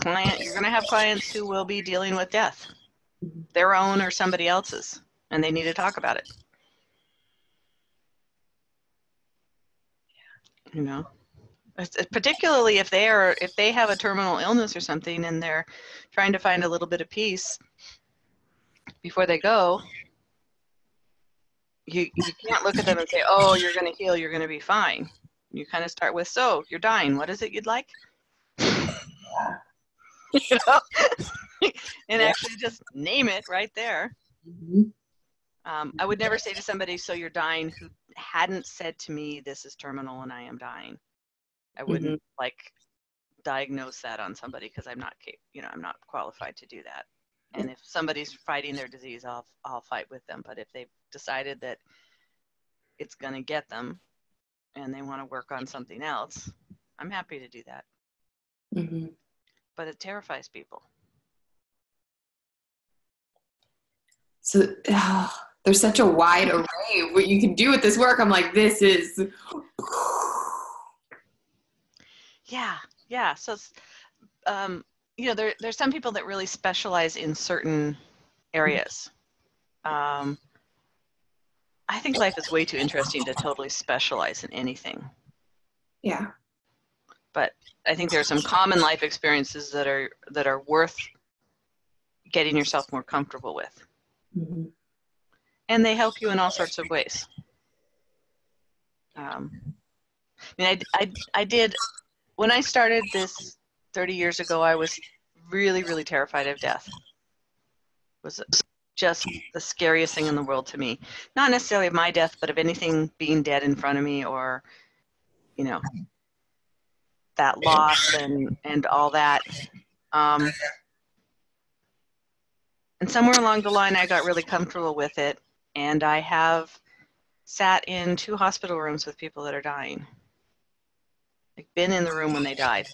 you're going to have clients who will be dealing with death, Mm-hmm. their own or somebody else's, and they need to talk about it. You know, particularly if they have a terminal illness or something and they're trying to find a little bit of peace before they go. You can't look at them and say, oh, you're going to heal, you're going to be fine. You kind of start with, so you're dying, what is it you'd like? You know? And actually just name it right there. Mm-hmm. I would never say to somebody, so you're dying, who hadn't said to me, this is terminal and I am dying. I wouldn't like diagnose that on somebody because I'm not qualified to do that. And if somebody's fighting their disease, I'll fight with them. But if they've decided that it's going to get them and they want to work on something else, I'm happy to do that. Mm-hmm. But it terrifies people. So there's such a wide array of what you can do with this work. I'm like, this is. Yeah. So, there's some people that really specialize in certain areas. I think life is way too interesting to totally specialize in anything. Yeah. But I think there are some common life experiences that are worth getting yourself more comfortable with. Mm-hmm. And they help you in all sorts of ways. I did, when I started this 30 years ago, I was really, really terrified of death. It was just the scariest thing in the world to me. Not necessarily of my death, but of anything being dead in front of me, or, that loss and all that. And somewhere along the line, I got really comfortable with it. And I have sat in 2 hospital rooms with people that are dying. I've been in the room when they died.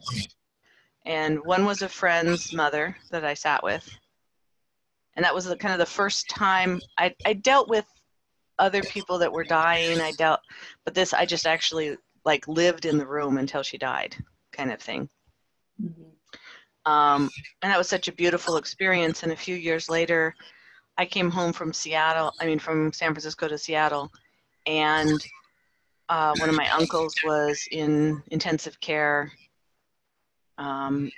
And one was a friend's mother that I sat with. And that was kind of the first time I dealt with other people that were dying. But this, I just actually lived in the room until she died, kind of thing. Mm-hmm. And that was such a beautiful experience. And a few years later, I came home from from San Francisco to Seattle. And one of my uncles was in intensive care.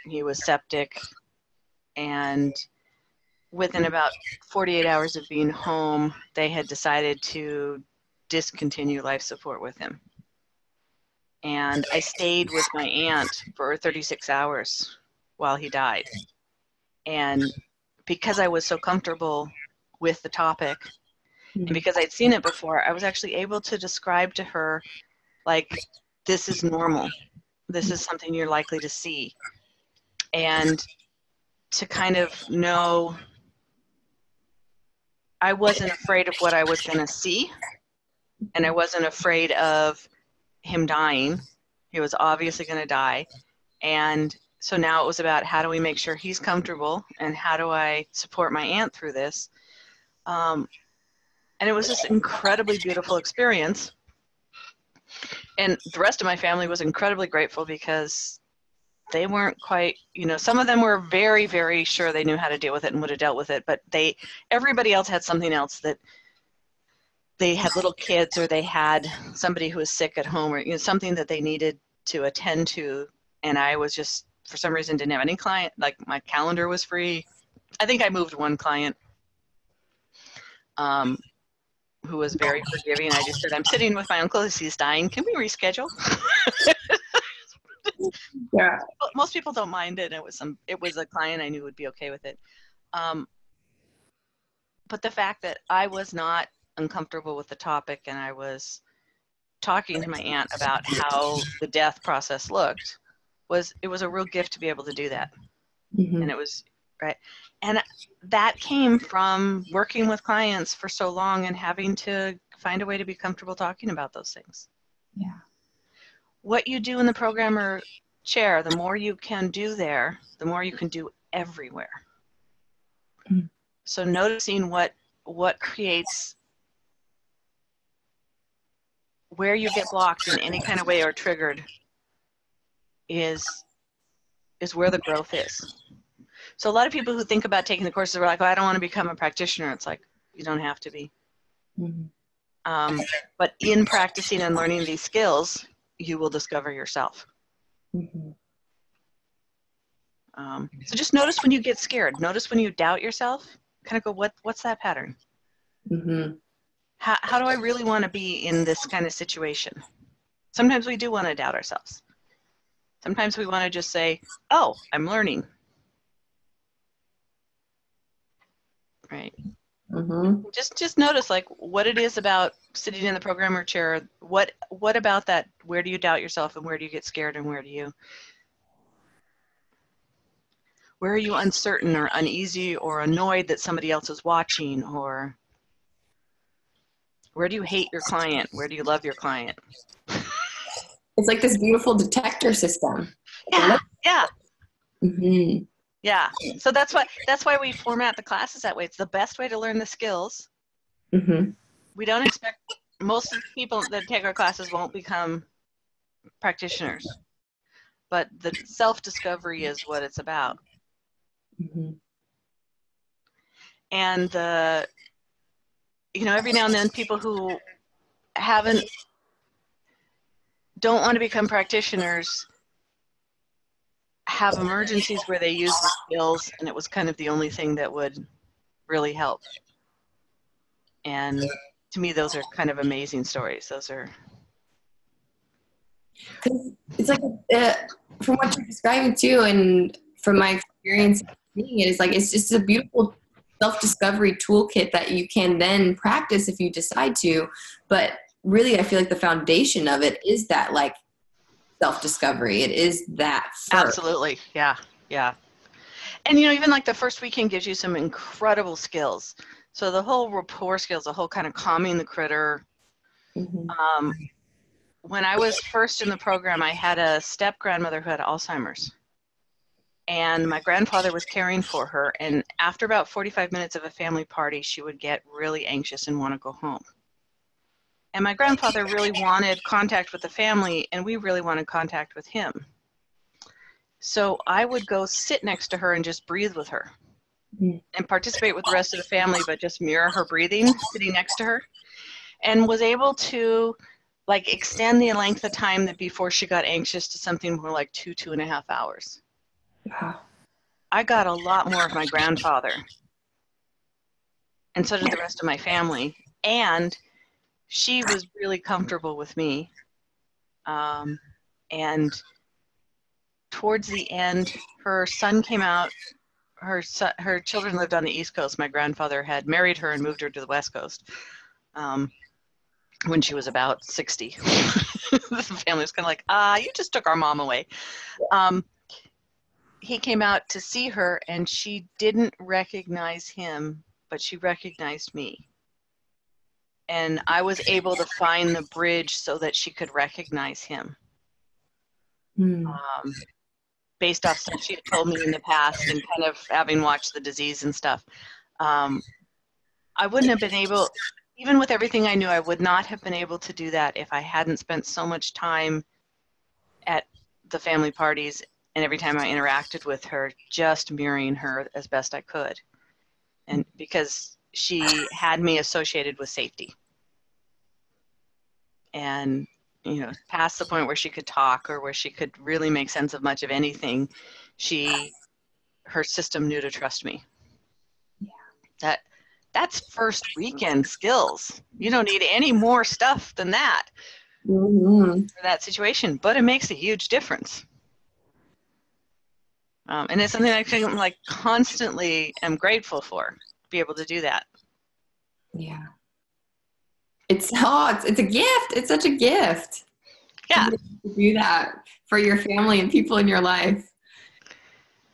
He was septic. And within about 48 hours of being home, they had decided to discontinue life support with him. And I stayed with my aunt for 36 hours while he died. And because I was so comfortable with the topic, and because I'd seen it before, I was actually able to describe to her, this is normal. This is something you're likely to see. And to kind of know, I wasn't afraid of what I was going to see, and I wasn't afraid of him dying. He was obviously going to die. And so now it was about, how do we make sure he's comfortable, and how do I support my aunt through this? And it was this incredibly beautiful experience. And the rest of my family was incredibly grateful, because they weren't quite, some of them were very, very sure they knew how to deal with it and would have dealt with it, but everybody else had something else, that they had little kids, or they had somebody who was sick at home, or something that they needed to attend to. And I was just, for some reason, didn't have any client, my calendar was free. I think I moved one client who was very forgiving. I just said, I'm sitting with my uncle as he's dying. Can we reschedule? Yeah. Most people don't mind it. It was a client I knew would be okay with it. But the fact that I was not uncomfortable with the topic, and I was talking to my aunt about how the death process looked, it was a real gift to be able to do that. Mm-hmm. And it was right. And that came from working with clients for so long and having to find a way to be comfortable talking about those things. Yeah. What you do in the programmer chair, the more you can do there, the more you can do everywhere. Mm. So noticing what creates, where you get blocked in any kind of way or triggered is where the growth is. So a lot of people who think about taking the courses are like, oh, I don't want to become a practitioner. It's like, you don't have to be. Mm-hmm. But in practicing and learning these skills, you will discover yourself. Mm-hmm. So just notice when you get scared. Notice when you doubt yourself. Kind of go, what's that pattern? Mm-hmm. How do I really want to be in this kind of situation? Sometimes we do want to doubt ourselves. Sometimes we want to just say, oh, I'm learning. Right. Mm-hmm. Just notice like what it is about sitting in the programmer chair. What about that? Where do you doubt yourself, and where do you get scared, and where are you uncertain or uneasy or annoyed that somebody else is watching, or where do you hate your client? Where do you love your client? It's like this beautiful detector system. Yeah, yeah. Mm-hmm. Yeah, so that's why we format the classes that way. It's the best way to learn the skills. Mm-hmm. We don't expect, most of the people that take our classes won't become practitioners, but the self-discovery is what it's about. Mm-hmm. And every now and then people who don't want to become practitioners have emergencies where they use the skills, and it was kind of the only thing that would really help. And to me, those are kind of amazing stories. Those are. It's like, from what you're describing too, and from my experience seeing it, it's just a beautiful self-discovery toolkit that you can then practice if you decide to. But really, I feel like the foundation of it is that like self-discovery. It is that first. Absolutely. Yeah. Yeah. And, even like the first weekend gives you some incredible skills. So the whole rapport skills, the whole kind of calming the critter. Mm-hmm. When I was first in the program, I had a step-grandmother who had Alzheimer's. And my grandfather was caring for her. And after about 45 minutes of a family party, she would get really anxious and want to go home. And my grandfather really wanted contact with the family, and we really wanted contact with him. So I would go sit next to her and just breathe with her and participate with the rest of the family, but just mirror her breathing, sitting next to her, and was able to like extend the length of time that before she got anxious to something more like 2.5 hours. Wow. I got a lot more of my grandfather, and so did the rest of my family. And she was really comfortable with me. And towards the end, her son came out. Her children lived on the East Coast. My grandfather had married her and moved her to the West Coast when she was about 60. The family was kind of like, you just took our mom away. He came out to see her, and she didn't recognize him, but she recognized me. And I was able to find the bridge so that she could recognize him. Based off stuff she had told me in the past and kind of having watched the disease and stuff. I wouldn't have been able, even with everything I knew, I would not have been able to do that if I hadn't spent so much time at the family parties and every time I interacted with her, just mirroring her as best I could. And because she had me associated with safety. And past the point where she could talk or where she could really make sense of much of anything, her system knew to trust me. Yeah. That's first weekend skills. You don't need any more stuff than that for that situation, but it makes a huge difference. And it's something I constantly am grateful for, to be able to do that. Yeah. It's a gift. It's such a gift. Yeah. To do that for your family and people in your life.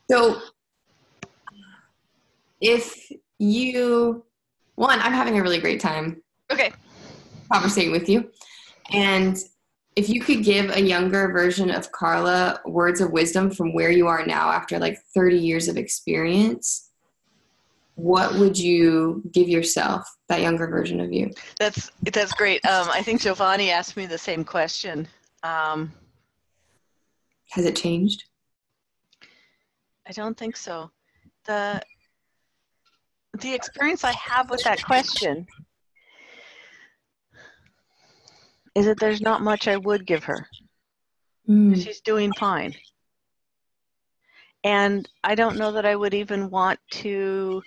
So if you, one, I'm having a really great time Okay. conversating with you. And if you could give a younger version of Carla words of wisdom from where you are now after like 30 years of experience, what would you give yourself, that younger version of you? That's great. I think Giovanni asked me the same question. Has it changed? I don't think so. The experience I have with that question is that there's not much I would give her. She's doing fine. And I don't know that I would even want to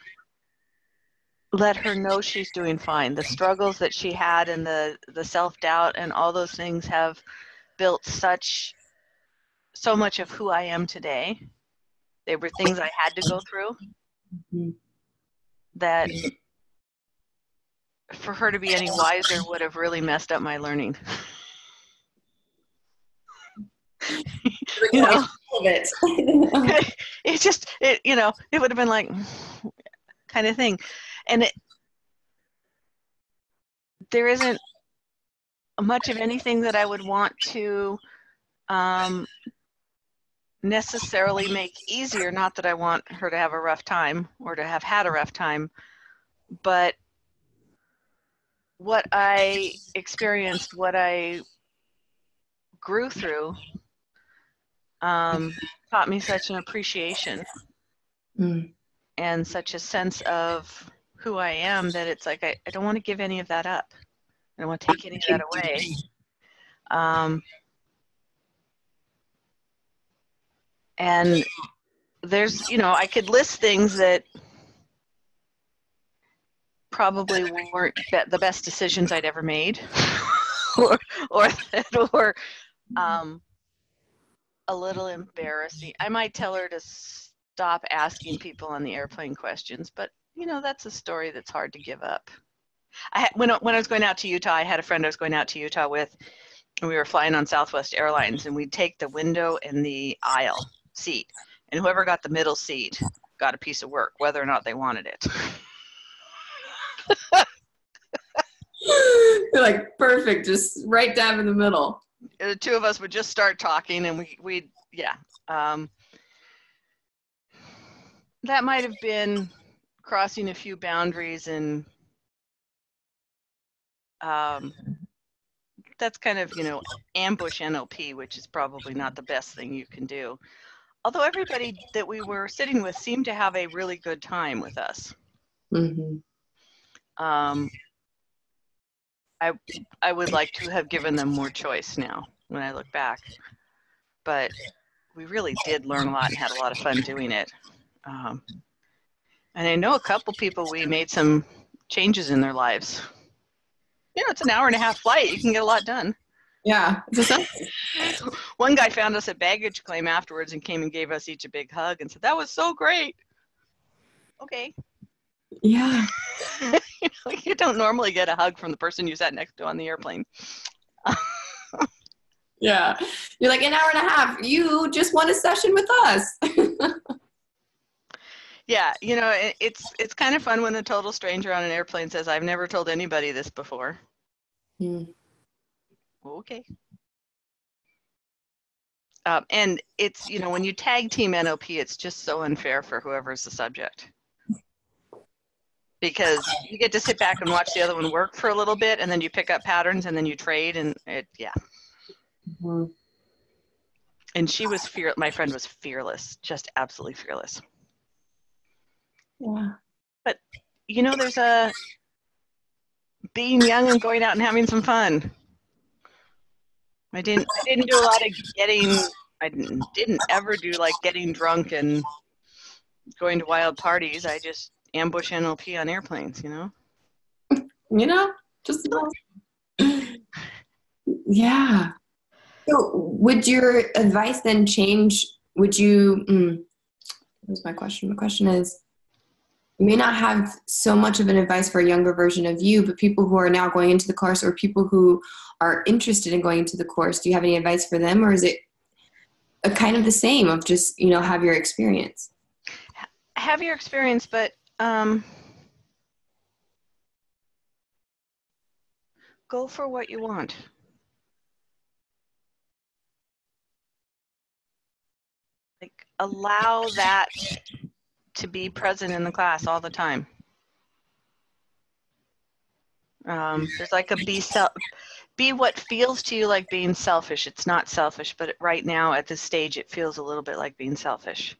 let her know she's doing fine. The struggles that she had and the self-doubt and all those things have built so much of who I am today. They were things I had to go through that for her to be any wiser would have really messed up my learning. You know, it just, you know, it would have been like kind of thing. And there isn't much of anything that I would want to necessarily make easier. Not that I want her to have a rough time or to have had a rough time, but what I experienced, what I grew through, taught me such an appreciation and such a sense of who I am that it's like I don't want to give any of that up. I don't want to take any of that away. And there's, you know, I could list things that probably weren't the best decisions I'd ever made, or that were a little embarrassing. I might tell her to stop asking people on the airplane questions, but you know, that's a story that's hard to give up. When I was going out to Utah, I had a friend I was going out to Utah with, and we were flying on Southwest Airlines, and we'd take the window and the aisle seat, and whoever got the middle seat got a piece of work, whether or not they wanted it. You're like, perfect, just right down in the middle. The two of us would just start talking, and we'd yeah. That might have been crossing a few boundaries, and that's kind of, you know, ambush NLP, which is probably not the best thing you can do. Although everybody that we were sitting with seemed to have a really good time with us. I would like to have given them more choice now when I look back, but we really did learn a lot and had a lot of fun doing it. And I know a couple people, we made some changes in their lives. You know, it's an 1.5-hour flight. You can get a lot done. Yeah. One guy found us at baggage claim afterwards and came and gave us each a big hug and said, "That was so great." Okay. Yeah. You know, you don't normally get a hug from the person you sat next to on the airplane. Yeah. You're like, 1.5 hours. You just want a session with us. Yeah, you know, it's kind of fun when a total stranger on an airplane says, "I've never told anybody this before." Okay. And it's, you know, when you tag team NLP, it's just so unfair for whoever's the subject. Because you get to sit back and watch the other one work for a little bit, and then you pick up patterns, and then you trade, and yeah. And she was my friend was fearless, just absolutely fearless. Yeah. But, you know, there's being young and going out and having some fun. I didn't do a lot of I didn't ever do like getting drunk and going to wild parties. I just ambush NLP on airplanes, you know? You know, just, yeah. So would your advice then change? Would you, what's my question? My question is, you may not have so much of an advice for a younger version of you, but people who are now going into the course or people who are interested in going into the course, do you have any advice for them, or is it a kind of the same of just, you know, have your experience? Have your experience, but Go for what you want. Like, allow that to be present in the class all the time. There's like a be what feels to you like being selfish. It's not selfish, but right now at this stage, it feels a little bit like being selfish.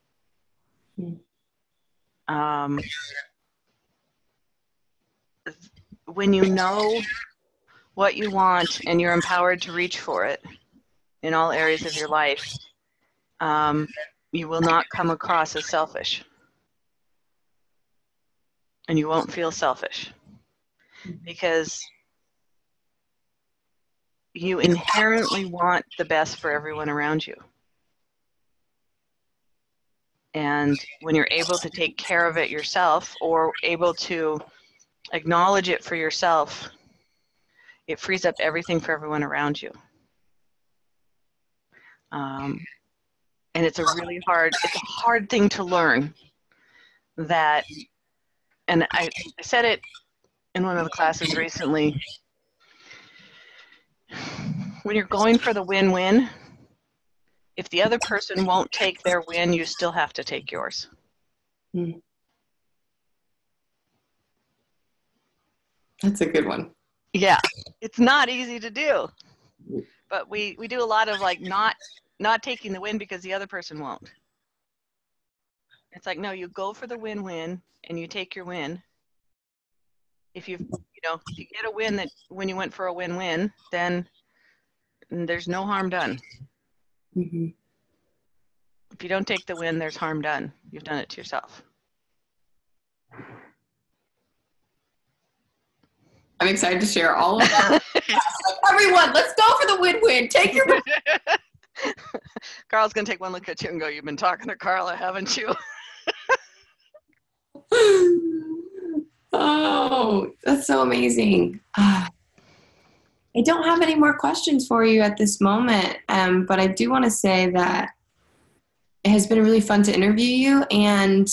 When you know what you want and you're empowered to reach for it in all areas of your life, you will not come across as selfish. And you won't feel selfish because you inherently want the best for everyone around you. And when you're able to take care of it yourself or able to acknowledge it for yourself, it frees up everything for everyone around you. And it's a really hard thing to learn that, and I said it in one of the classes recently, when you're going for the win-win, if the other person won't take their win, you still have to take yours. That's a good one. Yeah, it's not easy to do, but we do a lot of like not taking the win because the other person won't. It's like, no, you go for the win-win and you take your win. If you get a win that when you went for a win-win, then there's no harm done. Mm-hmm. If you don't take the win, there's harm done. You've done it to yourself. I'm excited to share all of that. Like, everyone, let's go for the win-win. Take your win. Carl's going to take one look at you and go, you've been talking to Carla, haven't you? Oh, that's so amazing. I don't have any more questions for you at this moment, but I do want to say that it has been really fun to interview you, and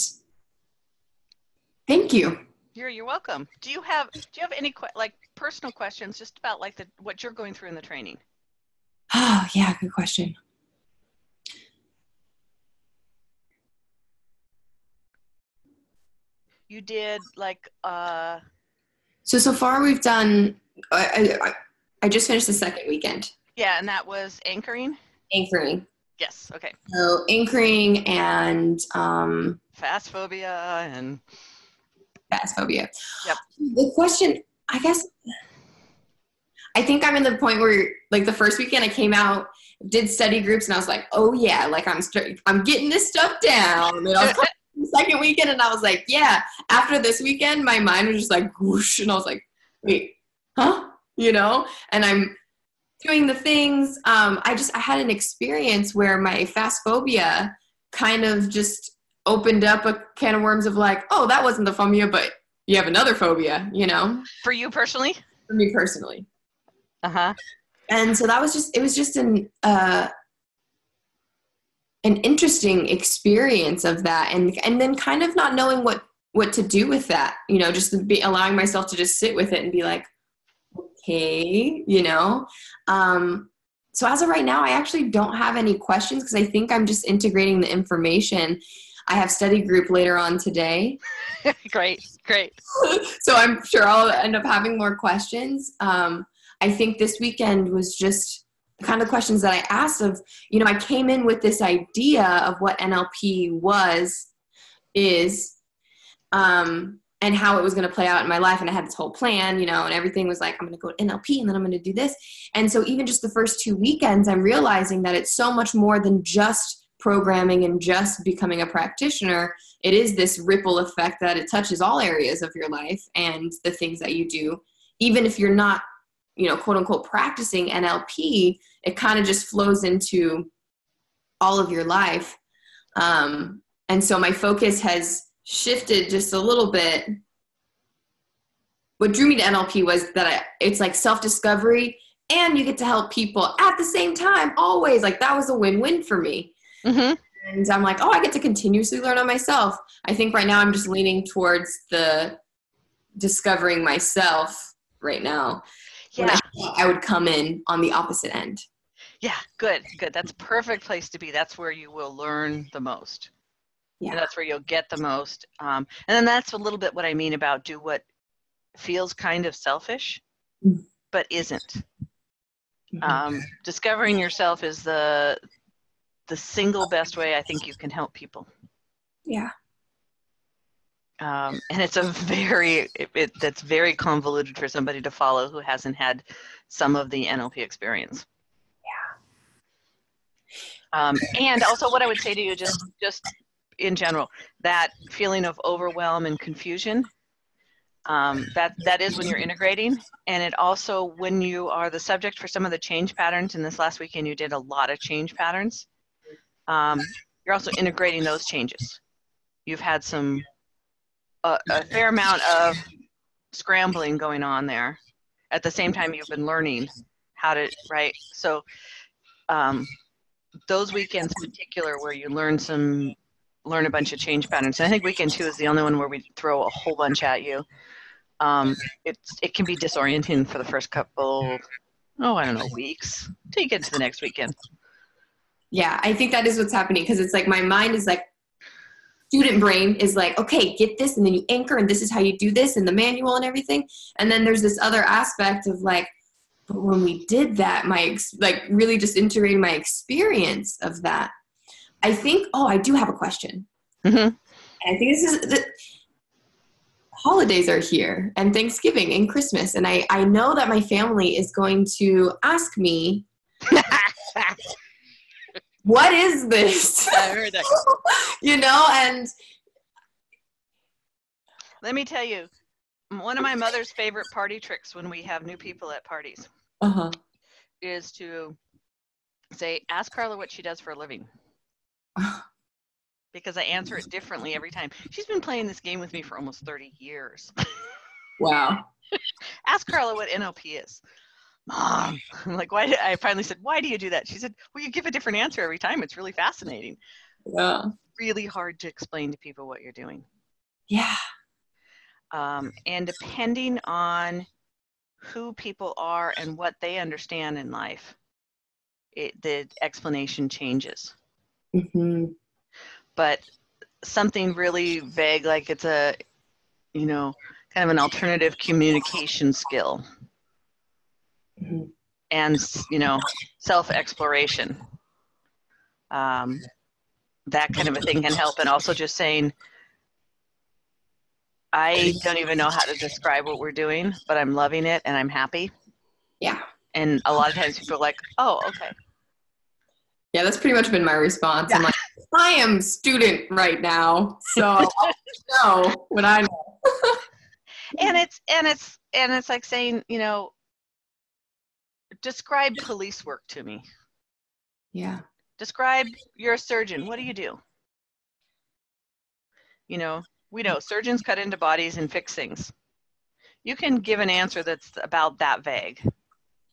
thank you. You're welcome. Do you have any like personal questions just about like what you're going through in the training? Oh, yeah, good question. You did like So far we've done I just finished the second weekend. Yeah, and that was anchoring? Anchoring. Yes, okay. So anchoring and fast phobia and fast phobia. Yep. The question, I guess, I think I'm in the point where like the first weekend I came out, did study groups, and I was like, oh yeah, like I'm getting this stuff down. And I was the second weekend, and I was like, yeah. After this weekend, my mind was just like whoosh, and I was like, wait, huh? And I'm doing the things. I had an experience where my fast phobia kind of just opened up a can of worms of like, oh, that wasn't the phobia, but you have another phobia, For you personally? For me personally. Uh-huh. And so it was just an interesting experience of that. And then kind of not knowing what to do with that, just allowing myself to just sit with it and be like, okay, So as of right now, I actually don't have any questions because I think I'm just integrating the information. I have study group later on today. Great. So I'm sure I'll end up having more questions. I think this weekend was just the kind of questions that I asked of, I came in with this idea of what NLP is, and how it was going to play out in my life. And I had this whole plan, and everything was like, I'm going to go to NLP and then I'm going to do this. And so even just the first 2 weekends, I'm realizing that it's so much more than just programming and just becoming a practitioner. It is this ripple effect that it touches all areas of your life and the things that you do. Even if you're not, quote unquote, practicing NLP, it kind of just flows into all of your life. And so my focus has shifted just a little bit. What drew me to NLP was that it's like self-discovery and you get to help people at the same time, always. Like that was a win-win for me. Mm-hmm. And I'm like, oh, I get to continuously learn on myself. I think right now I'm just leaning towards the discovering myself right now. Yeah. I would come in on the opposite end. Yeah, good. That's a perfect place to be. That's where you will learn the most. Yeah. And that's where you'll get the most. And then that's a little bit what I mean about do what feels kind of selfish, but isn't. Discovering yourself is the single best way I think you can help people. Yeah. And it's a that's very convoluted for somebody to follow who hasn't had some of the NLP experience. Yeah. And also what I would say to you, just in general, that feeling of overwhelm and confusion, that is when you're integrating. And it also, when you are the subject for some of the change patterns, and this last weekend you did a lot of change patterns, you're also integrating those changes. You've had a fair amount of scrambling going on there. At the same time, you've been learning how to, right? So those weekends in particular where you learn a bunch of change patterns. And I think weekend 2 is the only one where we throw a whole bunch at you. It can be disorienting for the first couple, weeks till you get to the next weekend. Yeah, I think that is what's happening, because it's like my mind is like, student brain is like, okay, get this, and then you anchor, and this is how you do this, and the manual and everything. And then there's this other aspect of like, but when we did that, really just integrating my experience of that. I think, I do have a question. Mm-hmm. And I think this is the holidays are here, and Thanksgiving and Christmas. And I know that my family is going to ask me, what is this? I heard that. And let me tell you, one of my mother's favorite party tricks when we have new people at parties is to say, ask Carla what she does for a living. Because I answer it differently every time. She's been playing this game with me for almost 30 years. Wow. Ask Carla what NLP is. Mom, I'm like, I finally said, why do you do that? She said, well, you give a different answer every time. It's really fascinating. Yeah. Really hard to explain to people what you're doing. Yeah. And depending on who people are and what they understand in life, the explanation changes. Mm-hmm. But something really vague, like it's a, kind of an alternative communication skill. Mm-hmm. And, self-exploration. That kind of a thing can help. And also just saying, I don't even know how to describe what we're doing, but I'm loving it and I'm happy. Yeah. And a lot of times people are like, oh, okay. Yeah, that's pretty much been my response. Yeah. I'm like, I am student right now, so I know what I know. and it's like saying, describe police work to me. Yeah. Describe, you're a surgeon. What do you do? We know surgeons cut into bodies and fix things. You can give an answer that's about that vague.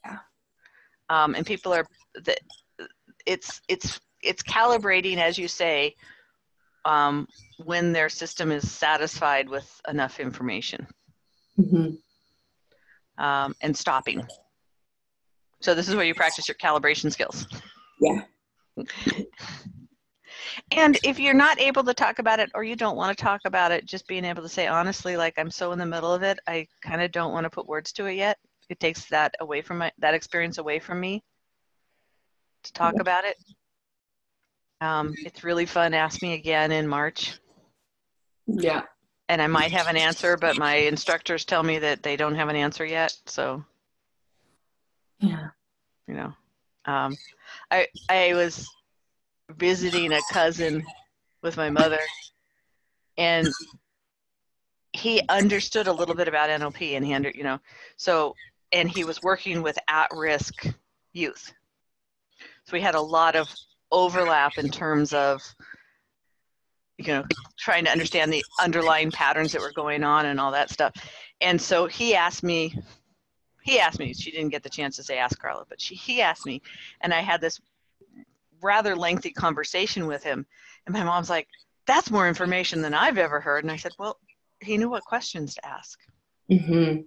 Yeah. And people are, it's calibrating, as you say, when their system is satisfied with enough information. Mm-hmm. And stopping. So this is where you practice your calibration skills. Yeah. And if you're not able to talk about it or you don't want to talk about it, just being able to say, honestly, like, I'm so in the middle of it, I kind of don't want to put words to it yet. It takes that away from that experience away from me to talk about it. It's really fun. Ask me again in March. Yeah. And I might have an answer, but my instructors tell me that they don't have an answer yet. So, yeah. I was visiting a cousin with my mother, and he understood a little bit about NLP, and and he was working with at-risk youth. So we had a lot of overlap in terms of, trying to understand the underlying patterns that were going on and all that stuff. And so he asked me, she didn't get the chance to say, ask Carla, but he asked me, and I had this rather lengthy conversation with him. And my mom's like, that's more information than I've ever heard. And I said, well, he knew what questions to ask. Mm-hmm.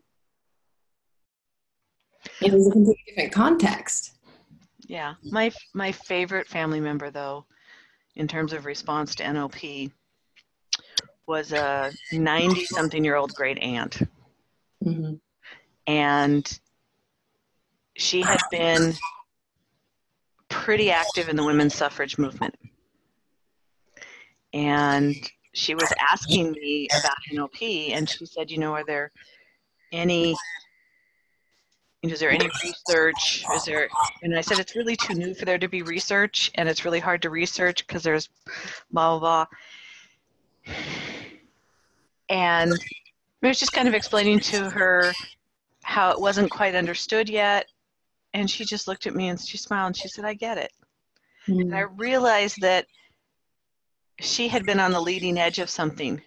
It was a completely different context. Yeah. My favorite family member, though, in terms of response to NLP, was a 90-something-year-old great aunt. Mm-hmm. And she had been pretty active in the women's suffrage movement. And she was asking me about NLP, and she said, are there any, is there any research? Is there, and I said, it's really too new for there to be research, and it's really hard to research because there's blah, blah, blah. And I was just kind of explaining to her how it wasn't quite understood yet. And she just looked at me and she smiled and she said, I get it. Mm-hmm. And I realized that she had been on the leading edge of something.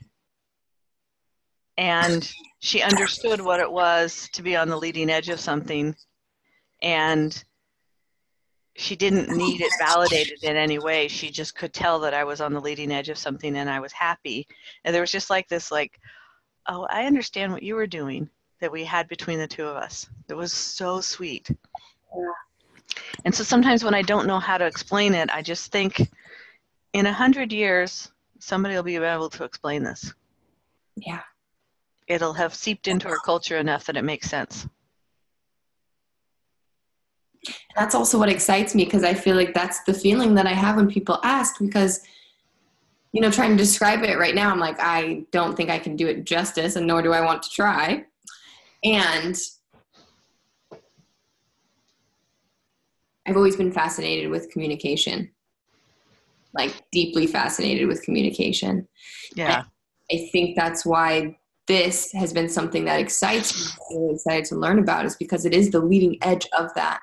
And she understood what it was to be on the leading edge of something. And she didn't need it validated in any way. She just could tell that I was on the leading edge of something and I was happy. And there was just like this, like, oh, I understand what you were doing that we had between the two of us. It was so sweet. Yeah. And so sometimes when I don't know how to explain it, I just think in 100 years, somebody will be able to explain this. Yeah. It'll have seeped into our culture enough that it makes sense. That's also what excites me, because I feel like that's the feeling that I have when people ask, because, trying to describe it right now, I'm like, I don't think I can do it justice, and nor do I want to try. And I've always been fascinated with communication, like deeply fascinated with communication. Yeah. And I think that's why this has been something that excites me, I'm really excited to learn about, is because it is the leading edge of that.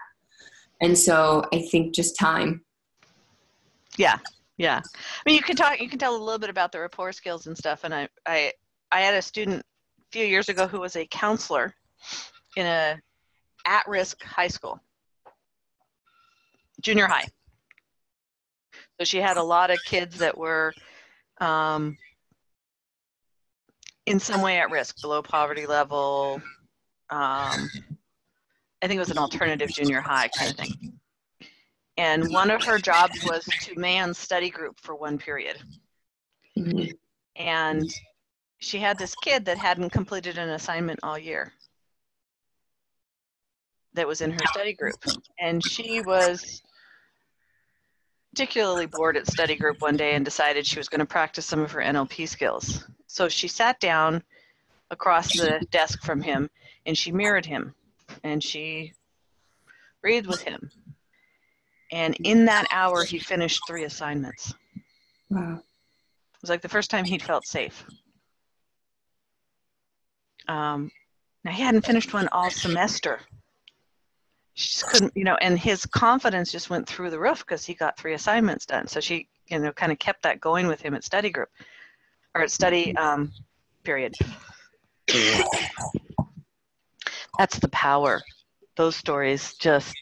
And so I think just time. Yeah. Yeah. I mean, you can tell a little bit about the rapport skills and stuff. And I had a student a few years ago who was a counselor in a at-risk high school, junior high. So she had a lot of kids that were in some way at risk, below poverty level. I think it was an alternative junior high kind of thing. And one of her jobs was to man study group for one period. Mm-hmm. And she had this kid that hadn't completed an assignment all year that was in her study group. And she was particularly bored at study group one day and decided she was going to practice some of her NLP skills. So she sat down across the desk from him and she mirrored him and she breathed with him. And in that hour, he finished 3 assignments. Wow. It was like the first time he'd felt safe. Now, he hadn't finished one all semester. She just couldn't, and his confidence just went through the roof because he got 3 assignments done. So she, kind of kept that going with him at study group, or at study period. That's the power. Those stories just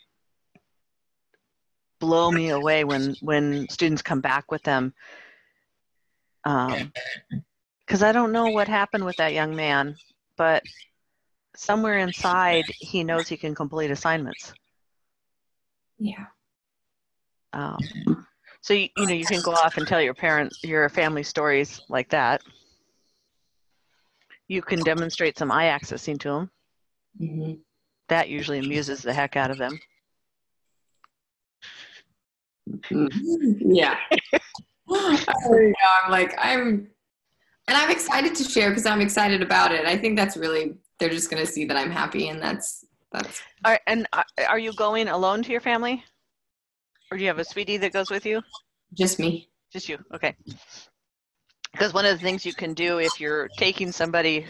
blow me away when students come back with them. Because I don't know what happened with that young man, but somewhere inside he knows he can complete assignments. Yeah. So you can go off and tell your family stories like that. You can demonstrate some eye accessing to them. Mm-hmm. That usually amuses the heck out of them. Mm-hmm. Yeah. I'm excited to share because I'm excited about it. I think that's really, they're just going to see that I'm happy, and that's. All right, and are you going alone to your family? Or do you have a sweetie that goes with you? Just me. Just you, okay. Because one of the things you can do if you're taking somebody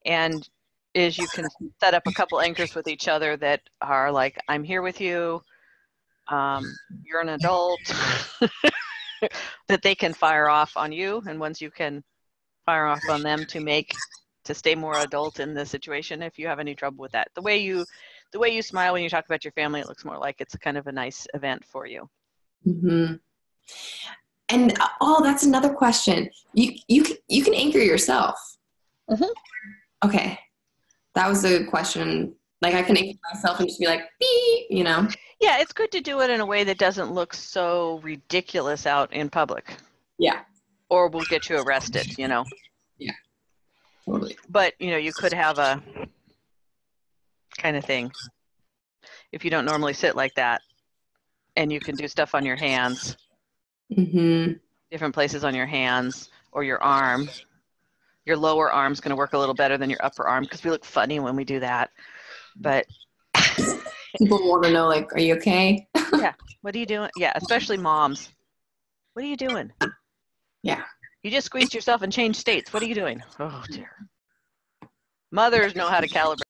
is you can set up a couple anchors with each other that are like, I'm here with you, you're an adult, that they can fire off on you, and once you can fire off on them to stay more adult in the situation if you have any trouble with that. The way you smile when you talk about your family, it looks more like it's kind of a nice event for you. Mm-hmm. And that's another question. You can anchor yourself. Mm-hmm. Okay, that was a question. Like, I can anchor myself and just be like, beep, you know? Yeah, it's good to do it in a way that doesn't look so ridiculous out in public. Yeah. Or will get you arrested, you know? Yeah, totally. But, you know, you could have a kind of thing if you don't normally sit like that, and you can do stuff on your hands, Mm-hmm. different places on your hands or your arm. Your lower arm's going to work a little better than your upper arm because we look funny when we do that. But People want to know, like, are you okay? yeah, what are you doing? Yeah, especially moms. What are you doing? Yeah. You just squeezed yourself and changed states. What are you doing? Oh, dear. Mothers know how to calibrate.